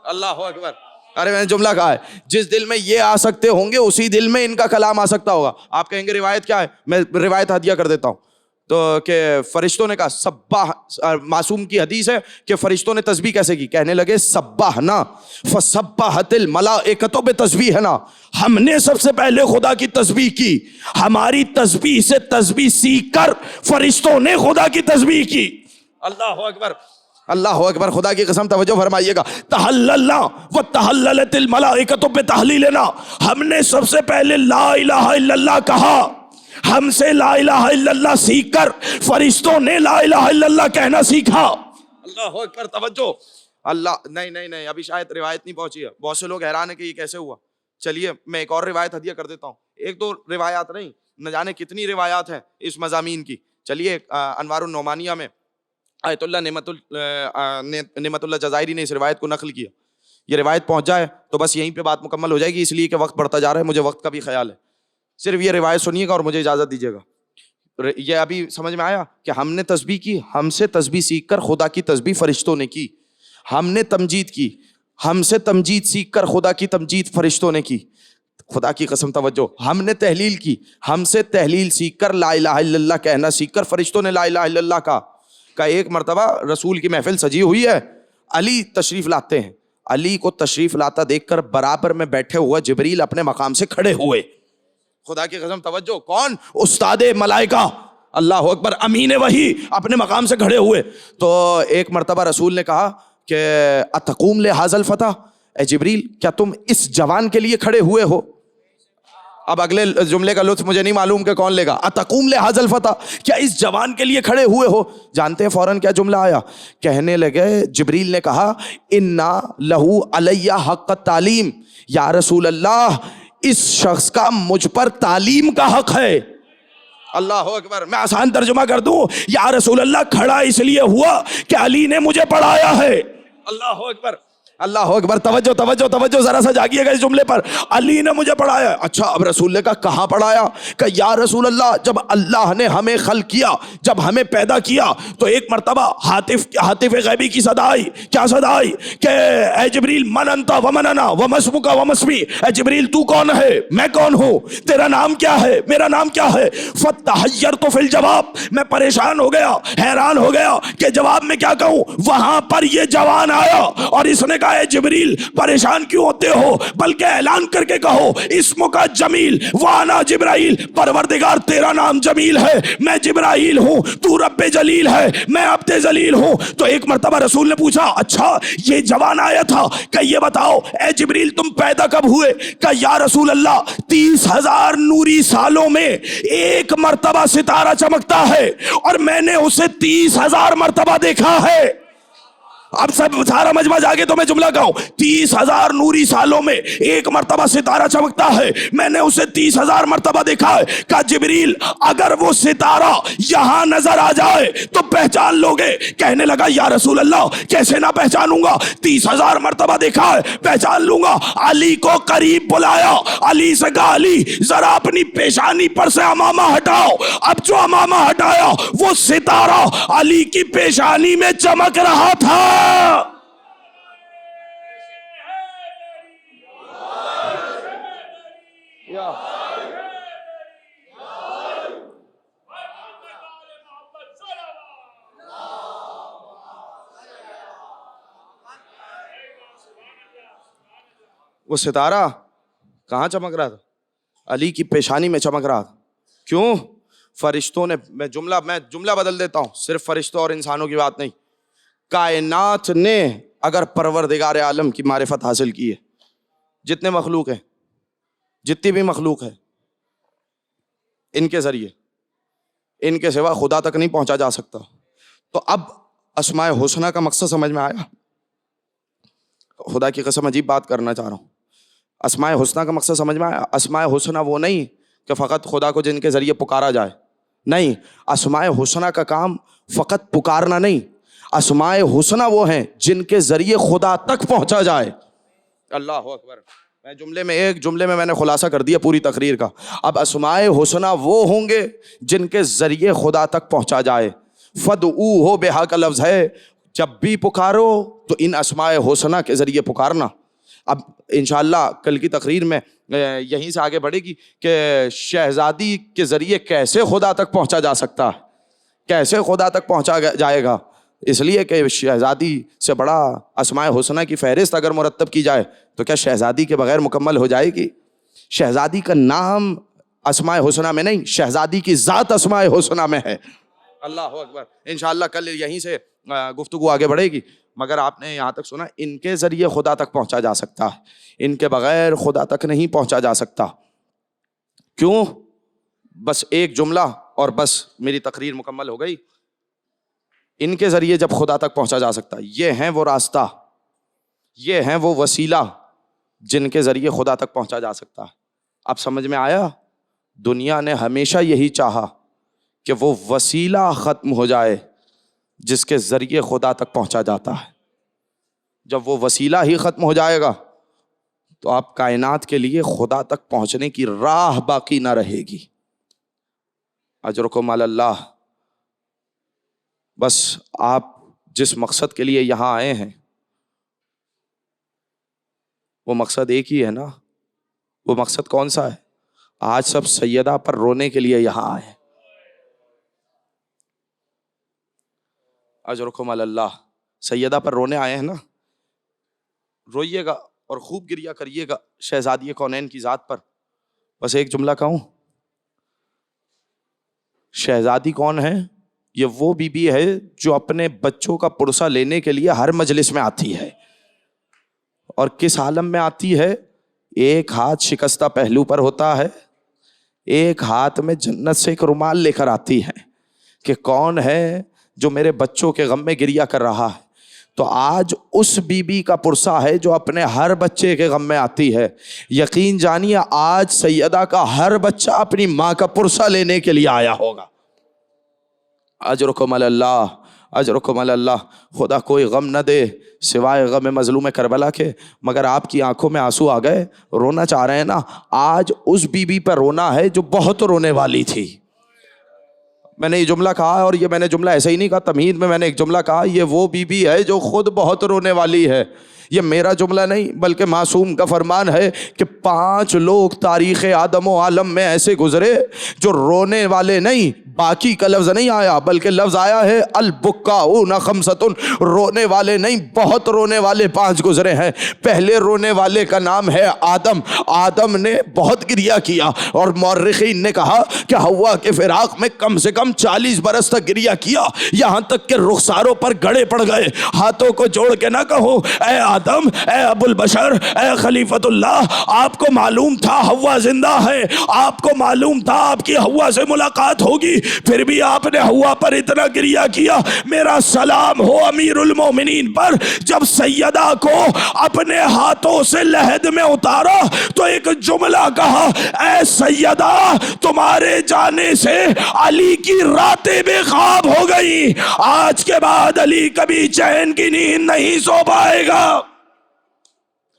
Speaker 4: اللہ اکبر. ارے میں نے جملہ کہا ہے, جس دل میں یہ آ سکتے ہوں گے اسی دل میں ان کا کلام آ سکتا ہوگا. آپ کہیں گے روایت کیا ہے؟ میں روایت ہدیہ کر دیتا ہوں. تو کہ فرشتوں نے کہا سبح, معصوم کی حدیث ہے کہ فرشتوں نے تسبیح کیسے کی؟ کہنے لگے سبحنا فسبحت الملائکۃ بتسبیحنا, ہم نے سب سے پہلے خدا کی تسبیح کی, ہماری تسبیح سے تسبیح سیکھ کر فرشتوں نے خدا کی تسبیح کی. اللہ اکبر. اللہ اکبر. خدا کی قسم توجہ فرمائیے گا. تحللنا وتحللت الملائکۃ بتحلیلنا, ہم نے سب سے پہلے لا الہ الا اللہ کہا, ہم سے لا الہ الا اللہ سیکھ کر فرشتوں نے لا الہ الا اللہ کہنا سیکھا. اللہ اکبر. توجہ. اللہ نہیں ابھی شاید روایت نہیں پہنچی ہے, بہت سے لوگ حیران ہیں کہ یہ کیسے ہوا. چلیے میں ایک اور روایت ہدیہ کر دیتا ہوں, ایک دو روایات نہیں, نہ جانے کتنی روایات ہیں اس مضامین کی. چلیے انوار النعمانیہ میں آیت اللہ نعمت اللہ جزائری نے اس روایت کو نقل کیا. یہ روایت پہنچ جائے تو بس یہیں پہ بات مکمل ہو جائے گی, اس لیے کہ وقت بڑھتا جا رہا ہے, مجھے وقت کا بھی خیال ہے. صرف یہ روایت سنیے گا اور مجھے اجازت دیجیے گا. یہ ابھی سمجھ میں آیا کہ ہم نے تسبیح کی, ہم سے تسبیح سیکھ کر خدا کی تسبیح فرشتوں نے کی. ہم نے تمجید کی, ہم سے تمجید سیکھ کر خدا کی تمجید فرشتوں نے کی. خدا کی قسم توجہ. ہم نے تحلیل کی, ہم سے تحلیل سیکھ کر لا الہ الا اللہ کہنا سیکھ کر فرشتوں نے لا الہ الا اللہ کا. ایک مرتبہ رسول کی محفل سجی ہوئی ہے, علی تشریف لاتے ہیں. علی کو تشریف لاتا دیکھ کر برابر میں بیٹھے ہوئے جبریل اپنے مقام سے کھڑے ہوئے. خدا کی قسم توجہ. کون؟ استاد ملائکہ. اللہ اکبر. امین وحی اپنے مقام سے کھڑے ہوئے. تو ایک مرتبہ رسول نے کہا کہ اتقوم لہذا الفتى, اے جبریل کیا تم اس جوان کے لیے کھڑے ہوئے ہو؟ اب اگلے جملے کا لطف مجھے نہیں معلوم کہ کون لے گا. اتقوم لہذا الفتى, کیا اس جوان کے لیے کھڑے ہوئے ہو؟ جانتے ہیں فوراً کیا جملہ آیا؟ کہنے لگے, جبریل نے کہا انا لہو علی حق التعلیم, یا رسول اللہ اس شخص کا مجھ پر تعلیم کا حق ہے. اللہ اکبر. میں آسان ترجمہ کر دوں, یا رسول اللہ کھڑا اس لیے ہوا کہ علی نے مجھے پڑھایا ہے. اللہ اکبر. اللہ اکبر. توجہ توجہ توجہ ذرا سا جاگیے گا اس جملے پر. علی نے مجھے پڑھایا. اچھا اب رسول نے کہا کہاں پڑھایا؟ کہ یا رسول اللہ جب اللہ نے ہمیں خلق کیا, جب ہمیں پیدا کیا تو ایک مرتبہ ہاتف غیبی کی صدا آئی. کیا صدا آئی؟ کہ اے جبریل من انت ومن انا ومسمک ومسمی. اے جبریل تو کون ہے, میں کون ہوں, تیرا نام کیا ہے, میرا نام کیا ہے. فتحیرت فی الجواب, میں پریشان ہو گیا, حیران ہو گیا کہ جواب میں کیا کہوں. وہاں پر یہ جوان آیا اور اس نے کہا اے جبریل پریشان کیوں ہوتے ہو, بلکہ اعلان کر کے کہو اسمو کا جمیل وانا جبرائیل. پروردگار تیرا نام جمیل ہے, میں جبرائیل ہوں, تو رب جلیل ہے, میں عبد ذلیل ہوں. تو ایک مرتبہ رسول نے پوچھا اچھا یہ جوان آیا تھا کہ یہ بتاؤ اے جبریل تم پیدا کب ہوئے؟ کہ یا رسول اللہ 30,000 نوری سالوں میں ایک مرتبہ ستارہ چمکتا ہے اور میں نے اسے 30,000 مرتبہ دیکھا ہے. اب سب سارا مجمع جاگے تو میں جملہ کہوں. 30,000 نوری سالوں میں ایک مرتبہ ستارہ چمکتا ہے, میں نے اسے 30,000 مرتبہ دیکھا ہے. کہا جبریل اگر وہ ستارہ یہاں نظر آ جائے تو پہچان لوگے؟ کہنے لگا یا رسول اللہ کیسے نہ پہچانوں گا, 30,000 مرتبہ دیکھا ہے, پہچان لوں گا. علی کو قریب بلایا, علی سے کہا علی ذرا اپنی پیشانی پر سے امامہ ہٹاؤ. اب جو امامہ ہٹایا وہ ستارہ علی کی پیشانی میں چمک رہا تھا. وہ ستارہ کہاں چمک رہا تھا؟ علی کی پیشانی میں چمک رہا تھا. کیوں؟ فرشتوں نے, میں جملہ بدل دیتا ہوں, صرف فرشتوں اور انسانوں کی بات نہیں, کائنات نے اگر پروردگار عالم کی معرفت حاصل کی ہے, جتنے مخلوق ہیں, جتنی بھی مخلوق ہے, ان کے ذریعے, ان کے سوا خدا تک نہیں پہنچا جا سکتا. تو اب اسماء حسنہ کا مقصد سمجھ میں آیا؟ خدا کی قسم عجیب بات کرنا چاہ رہا ہوں. اسماء حسنہ کا مقصد سمجھ میں آیا؟ اسماء حسنہ وہ نہیں کہ فقط خدا کو جن کے ذریعے پکارا جائے, نہیں. اسماء حسنہ کا کام فقط پکارنا نہیں, اسماء حسنہ وہ ہیں جن کے ذریعے خدا تک پہنچا جائے. اللہ اکبر. ایک جملے میں نے خلاصہ کر دیا پوری تقریر کا. اب اسماء حسنہ وہ ہوں گے جن کے ذریعے خدا تک پہنچا جائے. فدعوہ بہا کا لفظ ہے, جب بھی پکارو تو ان اسماء حسنہ کے ذریعے پکارنا. اب انشاءاللہ کل کی تقریر میں یہیں سے آگے بڑھے گی کہ شہزادی کے ذریعے کیسے خدا تک پہنچا جا سکتا ہے, کیسے خدا تک پہنچا جائے گا. اس لیے کہ شہزادی سے بڑا اسماء حسنہ کی فہرست اگر مرتب کی جائے تو کیا شہزادی کے بغیر مکمل ہو جائے گی؟ شہزادی کا نام اسماء حسنہ میں نہیں, شہزادی کی ذات اسماء حسنہ میں ہے. اللہ اکبر. انشاءاللہ کل یہیں سے گفتگو آگے بڑھے گی. مگر آپ نے یہاں تک سنا, ان کے ذریعے خدا تک پہنچا جا سکتا ہے, ان کے بغیر خدا تک نہیں پہنچا جا سکتا. کیوں؟ بس ایک جملہ اور بس میری تقریر مکمل ہو گئی. ان کے ذریعے جب خدا تک پہنچا جا سکتا, یہ ہیں وہ راستہ, یہ ہیں وہ وسیلہ جن کے ذریعے خدا تک پہنچا جا سکتا ہے. اب سمجھ میں آیا؟ دنیا نے ہمیشہ یہی چاہا کہ وہ وسیلہ ختم ہو جائے جس کے ذریعے خدا تک پہنچا جاتا ہے. جب وہ وسیلہ ہی ختم ہو جائے گا تو آپ کائنات کے لیے خدا تک پہنچنے کی راہ باقی نہ رہے گی. اجرکم علی اللہ. بس آپ جس مقصد کے لیے یہاں آئے ہیں وہ مقصد ایک ہی ہے نا. وہ مقصد کون سا ہے؟ آج سب سیدہ پر رونے کے لیے یہاں آئے ہیں. اجرکم علی اللہ. سیدہ پر رونے آئے ہیں نا, روئیے گا اور خوب گریہ کریے گا شہزادی کونین کی ذات پر. بس ایک جملہ کہوں, شہزادی کون ہے؟ یہ وہ بی بی ہے جو اپنے بچوں کا پرسہ لینے کے لیے ہر مجلس میں آتی ہے. اور کس عالم میں آتی ہے؟ ایک ہاتھ شکستہ پہلو پر ہوتا ہے, ایک ہاتھ میں جنت سے ایک رومال لے کر آتی ہے کہ کون ہے جو میرے بچوں کے غم میں گریہ کر رہا ہے. تو آج اس بی بی کا پرسہ ہے جو اپنے ہر بچے کے غم میں آتی ہے. یقین جانیے آج سیدہ کا ہر بچہ اپنی ماں کا پرسہ لینے کے لیے آیا ہوگا. اجرکم علی اللہ. اجرکم علی اللہ. خدا کوئی غم نہ دے سوائے غم مظلوم کربلا کے. مگر آپ کی آنکھوں میں آنسو آ گئے, رونا چاہ رہے ہیں نا. آج اس بی بی پر رونا ہے جو بہت رونے والی تھی. میں نے یہ جملہ کہا, اور یہ میں نے جملہ ایسے ہی نہیں کہا, تمہید میں نے ایک جملہ کہا, یہ وہ بی بی ہے جو خود بہت رونے والی ہے. یہ میرا جملہ نہیں بلکہ معصوم کا فرمان ہے کہ 5 لوگ تاریخ آدم و عالم میں ایسے گزرے جو رونے والے نہیں. باقی کا لفظ نہیں آیا بلکہ لفظ آیا ہے البکاؤن خمسۃ, رونے والے نہیں بہت رونے والے 5 گزرے ہیں. پہلے رونے والے کا نام ہے آدم. آدم نے بہت گریہ کیا, اور مورخین نے کہا کہ حوا کے فراق میں کم سے کم 40 برس تک گریہ کیا, یہاں تک کہ رخساروں پر گڑے پڑ گئے. ہاتھوں کو جوڑ کے نہ کہو اے آدم, اے ابو البشر, اے خلیفۃ اللہ, آپ کو معلوم تھا حوا زندہ ہے, آپ کو معلوم تھا آپ کی حوا سے ملاقات ہوگی, پھر بھی آپ نے حوا پر اتنا گریہ کیا. میرا سلام ہو امیر المومنین پر, جب سیدہ کو اپنے ہاتھوں سے لحد میں اتارا تو ایک جملہ کہا, اے سیدہ تمہارے جانے سے علی کی راتیں بے خواب ہو گئی, آج کے بعد علی کبھی چین کی نیند نہیں سو پائے گا.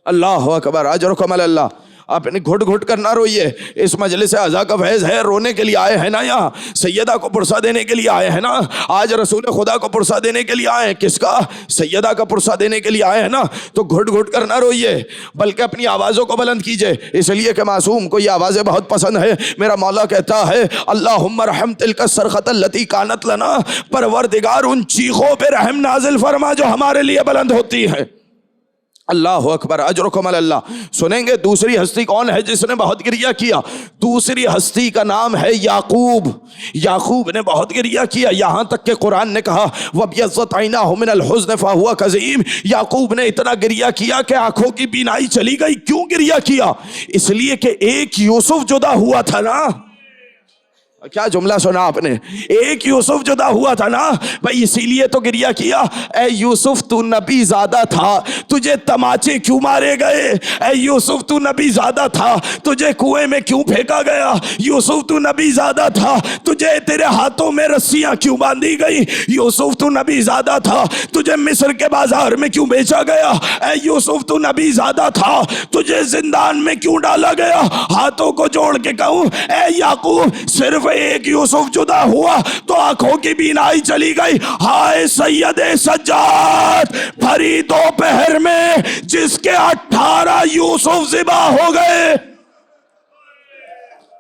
Speaker 4: اللہ اکبر. اجرکم علی اللہ. اپنی گھٹ گھٹ کر نہ روئیے, اس مجلس عزا کا فیض ہے, رونے کے لیے آئے ہیں نا, یہاں سیدہ کو پرسہ دینے کے لیے آئے ہیں نا, آج رسول خدا کو پرسہ دینے کے لیے آئے ہیں. کس کا؟ سیدہ کا پرسہ دینے کے لیے آئے ہیں نا. تو گھٹ گھٹ کر نہ روئیے بلکہ اپنی آوازوں کو بلند کیجئے, اس لیے کہ معصوم کو یہ آوازیں بہت پسند ہے. میرا مولا کہتا ہے اللہم ارحم تلک الصرخۃ التی کانت لنا, پروردگار ان چیخوں پہ رحم نازل فرما جو ہمارے لیے بلند ہوتی ہیں. اللہ اکبر. اجرکم علی اللہ. سنیں گے دوسری ہستی کون ہے جس نے بہت گریہ کیا؟ دوسری ہستی کا نام ہے یعقوب. یعقوب نے بہت گریہ کیا, یہاں تک کہ قرآن نے کہا وَبْيَضَّتْ عَيْنَاهُ مِنَ الْحُزْنِ فَهُوَ كَظِيمٌ. یعقوب نے اتنا گریہ کیا کہ آنکھوں کی بینائی چلی گئی. کیوں گریہ کیا؟ اس لیے کہ ایک یوسف جدا ہوا تھا نا. کیا جملہ سنا آپ نے, ایک یوسف جدا ہوا تھا نا بھائی, اسی لیے تو گریہ کیا. اے یوسف تو نبی زادہ تھا, تجھے تماچے کیوں مارے گئے؟ اے یوسف تو نبی زادہ تھا, تجھے کنویں میں کیوں پھینکا گیا؟ یوسف تو نبی زادہ تھا, تجھے تیرے ہاتھوں میں رسیاں کیوں باندھی گئی؟ یوسف تو نبی زادہ تھا, تجھے مصر کے بازار میں کیوں بیچا گیا؟ اے یوسف تو نبی زادہ تھا, تجھے زندان میں کیوں ڈالا گیا؟ ہاتھوں کو جوڑ کے کہوں اے یعقوب, صرف ایک یوسف جدا ہوا تو آنکھوں کی بینائی چلی گئی. ہائے سید سجاد, بھری دوپہر میں جس کے 18 یوسف ذبح ہو گئے.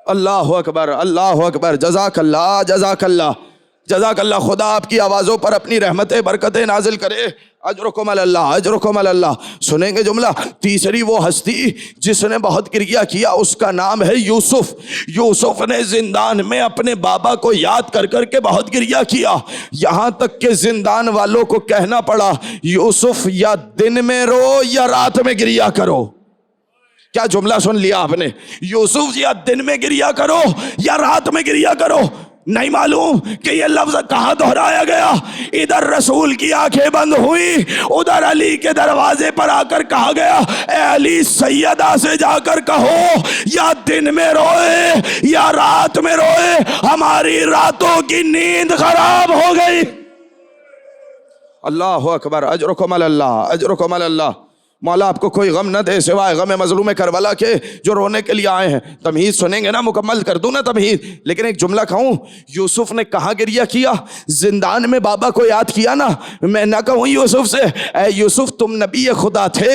Speaker 4: اللہ اکبر, اللہ اکبر. جزاک اللہ, جزاک اللہ, جزاک اللہ. خدا آپ کی آوازوں پر اپنی رحمتیں برکتیں نازل کرے. اجرکم علی اللہ, اجرکم علی اللہ. سنیں گے جملہ. تیسری وہ ہستی جس نے بہت گریہ کیا اس کا نام ہے یوسف. یوسف نے زندان میں اپنے بابا کو یاد کر کر کے بہت گریہ کیا, یہاں تک کہ زندان والوں کو کہنا پڑا یوسف یا دن میں رو یا رات میں گریہ کرو. کیا جملہ سن لیا آپ نے, یوسف یا دن میں گریہ کرو یا رات میں گریہ کرو. نہیں معلوم کہ یہ لفظ کہاں دہرایا گیا. ادھر رسول کی آنکھیں بند ہوئی, ادھر علی کے دروازے پر آ کر کہا گیا اے علی سیدہ سے جا کر کہو یا دن میں روئے یا رات میں روئے, ہماری راتوں کی نیند خراب ہو گئی. اللہ اکبر. اجرکم علی اللہ, اجرکم علی اللہ. مولا آپ کو کوئی غم نہ دے سوائے غم مظلوم کربلا کے جو رونے کے لیے آئے ہیں. تمہید سنیں گے نا, مکمل کر دوں نا تمہید, لیکن ایک جملہ کہوں. یوسف نے کہاں گریہ کیا؟ زندان میں بابا کو یاد کیا نا. میں نہ کہوں یوسف سے اے یوسف تم نبی خدا تھے,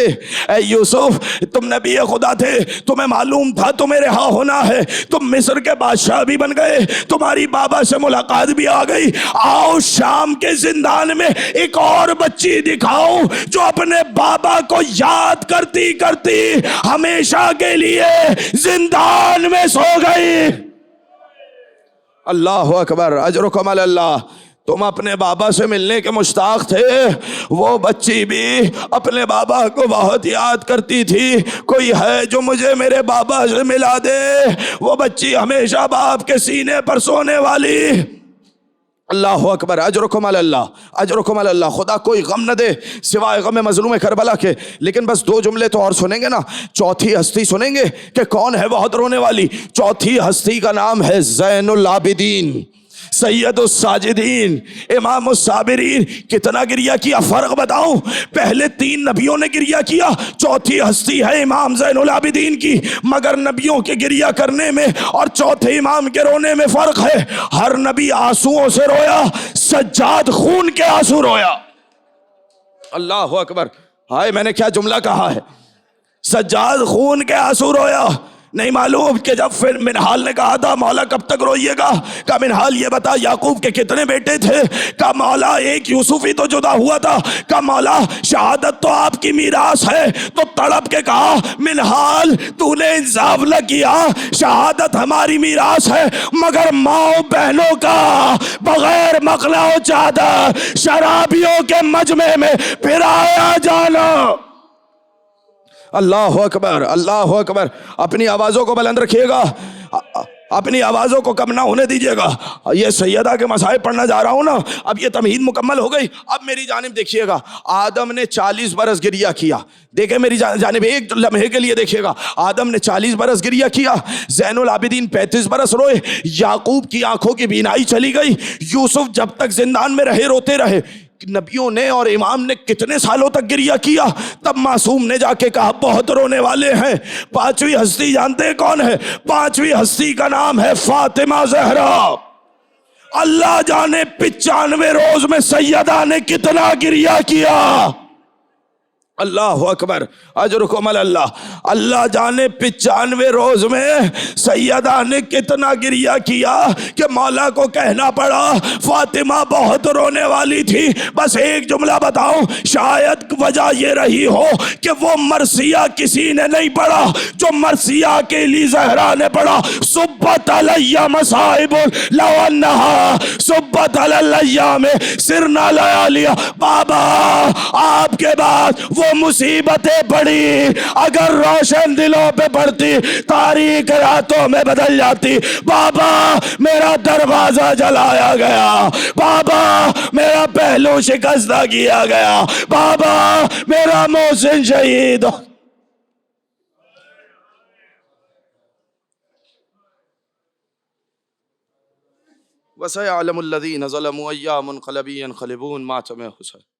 Speaker 4: اے یوسف تم نبی خدا تھے, تمہیں معلوم تھا تمہیں رہا ہونا ہے, تم مصر کے بادشاہ بھی بن گئے, تمہاری بابا سے ملاقات بھی آ گئی. آؤ شام کے زندان میں ایک اور بچی دکھاؤ جو اپنے بابا کو یاد کرتی کرتی ہمیشہ کے لیے زندان میں سو گئی. اللہ اکبر. اجرکم علی اللہ. تم اپنے بابا سے ملنے کے مشتاق تھے, وہ بچی بھی اپنے بابا کو بہت یاد کرتی تھی. کوئی ہے جو مجھے میرے بابا سے ملا دے. وہ بچی ہمیشہ باپ کے سینے پر سونے والی. اللہ اکبر. اجرکم علی اللہ, اجرکم علی اللہ. خدا کوئی غم نہ دے سوائے غم مظلوم کربلا کے. لیکن بس 2 جملے تو اور سنیں گے نا. چوتھی ہستی سنیں گے کہ کون ہے بہت رونے والی. چوتھی ہستی کا نام ہے زین العابدین. سید الساجدین، امام الصابرین، کتنا گریہ کیا؟ فرق بتاؤں، پہلے 3 نبیوں نے گریہ کیا، چوتھی ہستی ہے امام زین العابدین کی، مگر نبیوں کے گریہ کرنے میں اور چوتھے امام کے رونے میں فرق ہے۔ ہر نبی آنسوؤں سے رویا، سجاد خون کے آنسو رویا۔ اللہ اکبر، ہائے میں نے کیا جملہ کہا ہے، سجاد خون کے آنسو رویا۔ نہیں معلوم کہ جب پھر منہال نے کہا تھا مولا کب تک روئیے گا، کہا منہال یہ بتا یعقوب کے کتنے بیٹے تھے، کہا مولا ایک یوسف ہی تو جدا ہوا تھا، کہا مولا شہادت تو آپ کی میراث ہے، تو تڑپ کے کہا منہال تو نے انصاف نہ کیا، شہادت ہماری میراث ہے، مگر ماؤں بہنوں کا بغیر مقلا و چادر شرابیوں کے مجمع میں پھرایا جانا۔ اللہ اکبر، اللہ اکبر، اپنی آوازوں کو بلند رکھیے گا، اپنی آوازوں کو کم نہ ہونے دیجیے گا۔ یہ سیدہ کے مصائب پڑھنا جا رہا ہوں نا، اب یہ تمہید مکمل ہو گئی، اب میری جانب دیکھیے گا۔ آدم نے 40 برس گریہ کیا، دیکھیں میری جانب ایک لمحے کے لیے دیکھیے گا، آدم نے 40 برس گریہ کیا، زین العابدین 35 برس روئے، یعقوب کی آنکھوں کی بینائی چلی گئی، یوسف جب تک زندان میں رہے روتے رہے۔ نبیوں نے اور امام نے کتنے سالوں تک گریہ کیا، تب معصوم نے جا کے کہا بہت رونے والے ہیں۔ 5ویں ہستی جانتے ہیں کون ہے؟ 5ویں ہستی کا نام ہے فاطمہ زہرا۔ اللہ جانے 95 روز میں سیدہ نے کتنا گریہ کیا۔ اللہ اکبر، اجرکم اللہ، اللہ جانے 95 روز میں سیدہ نے کتنا گریہ کیا کہ مولا کو کہنا پڑا فاطمہ بہت رونے والی تھی۔ بس ایک جملہ بتاؤں، شاید وجہ یہ رہی ہو کہ وہ مرثیہ کسی نے نہیں پڑھا جو مرثیہ کے لیے زہرا نے پڑھا۔ صبت علی مصائب لو انہا صبت علی الایام سرنا لیالیا۔ بابا آپ کے بعد وہ مصیبتیں پڑی، اگر روشن دلوں پہ پڑتی تاریک راتوں میں بدل جاتی۔ بابا میرا دروازہ جلایا گیا، بابا میرا پہلو شکستہ کیا گیا، بابا میرا محسن شہید۔ وَسَيَعْلَمُ الَّذِينَ ظَلَمُوا أَيَّ مُنْقَلَبٍ يَنْقَلِبُونَ مَاتَمَ حسین۔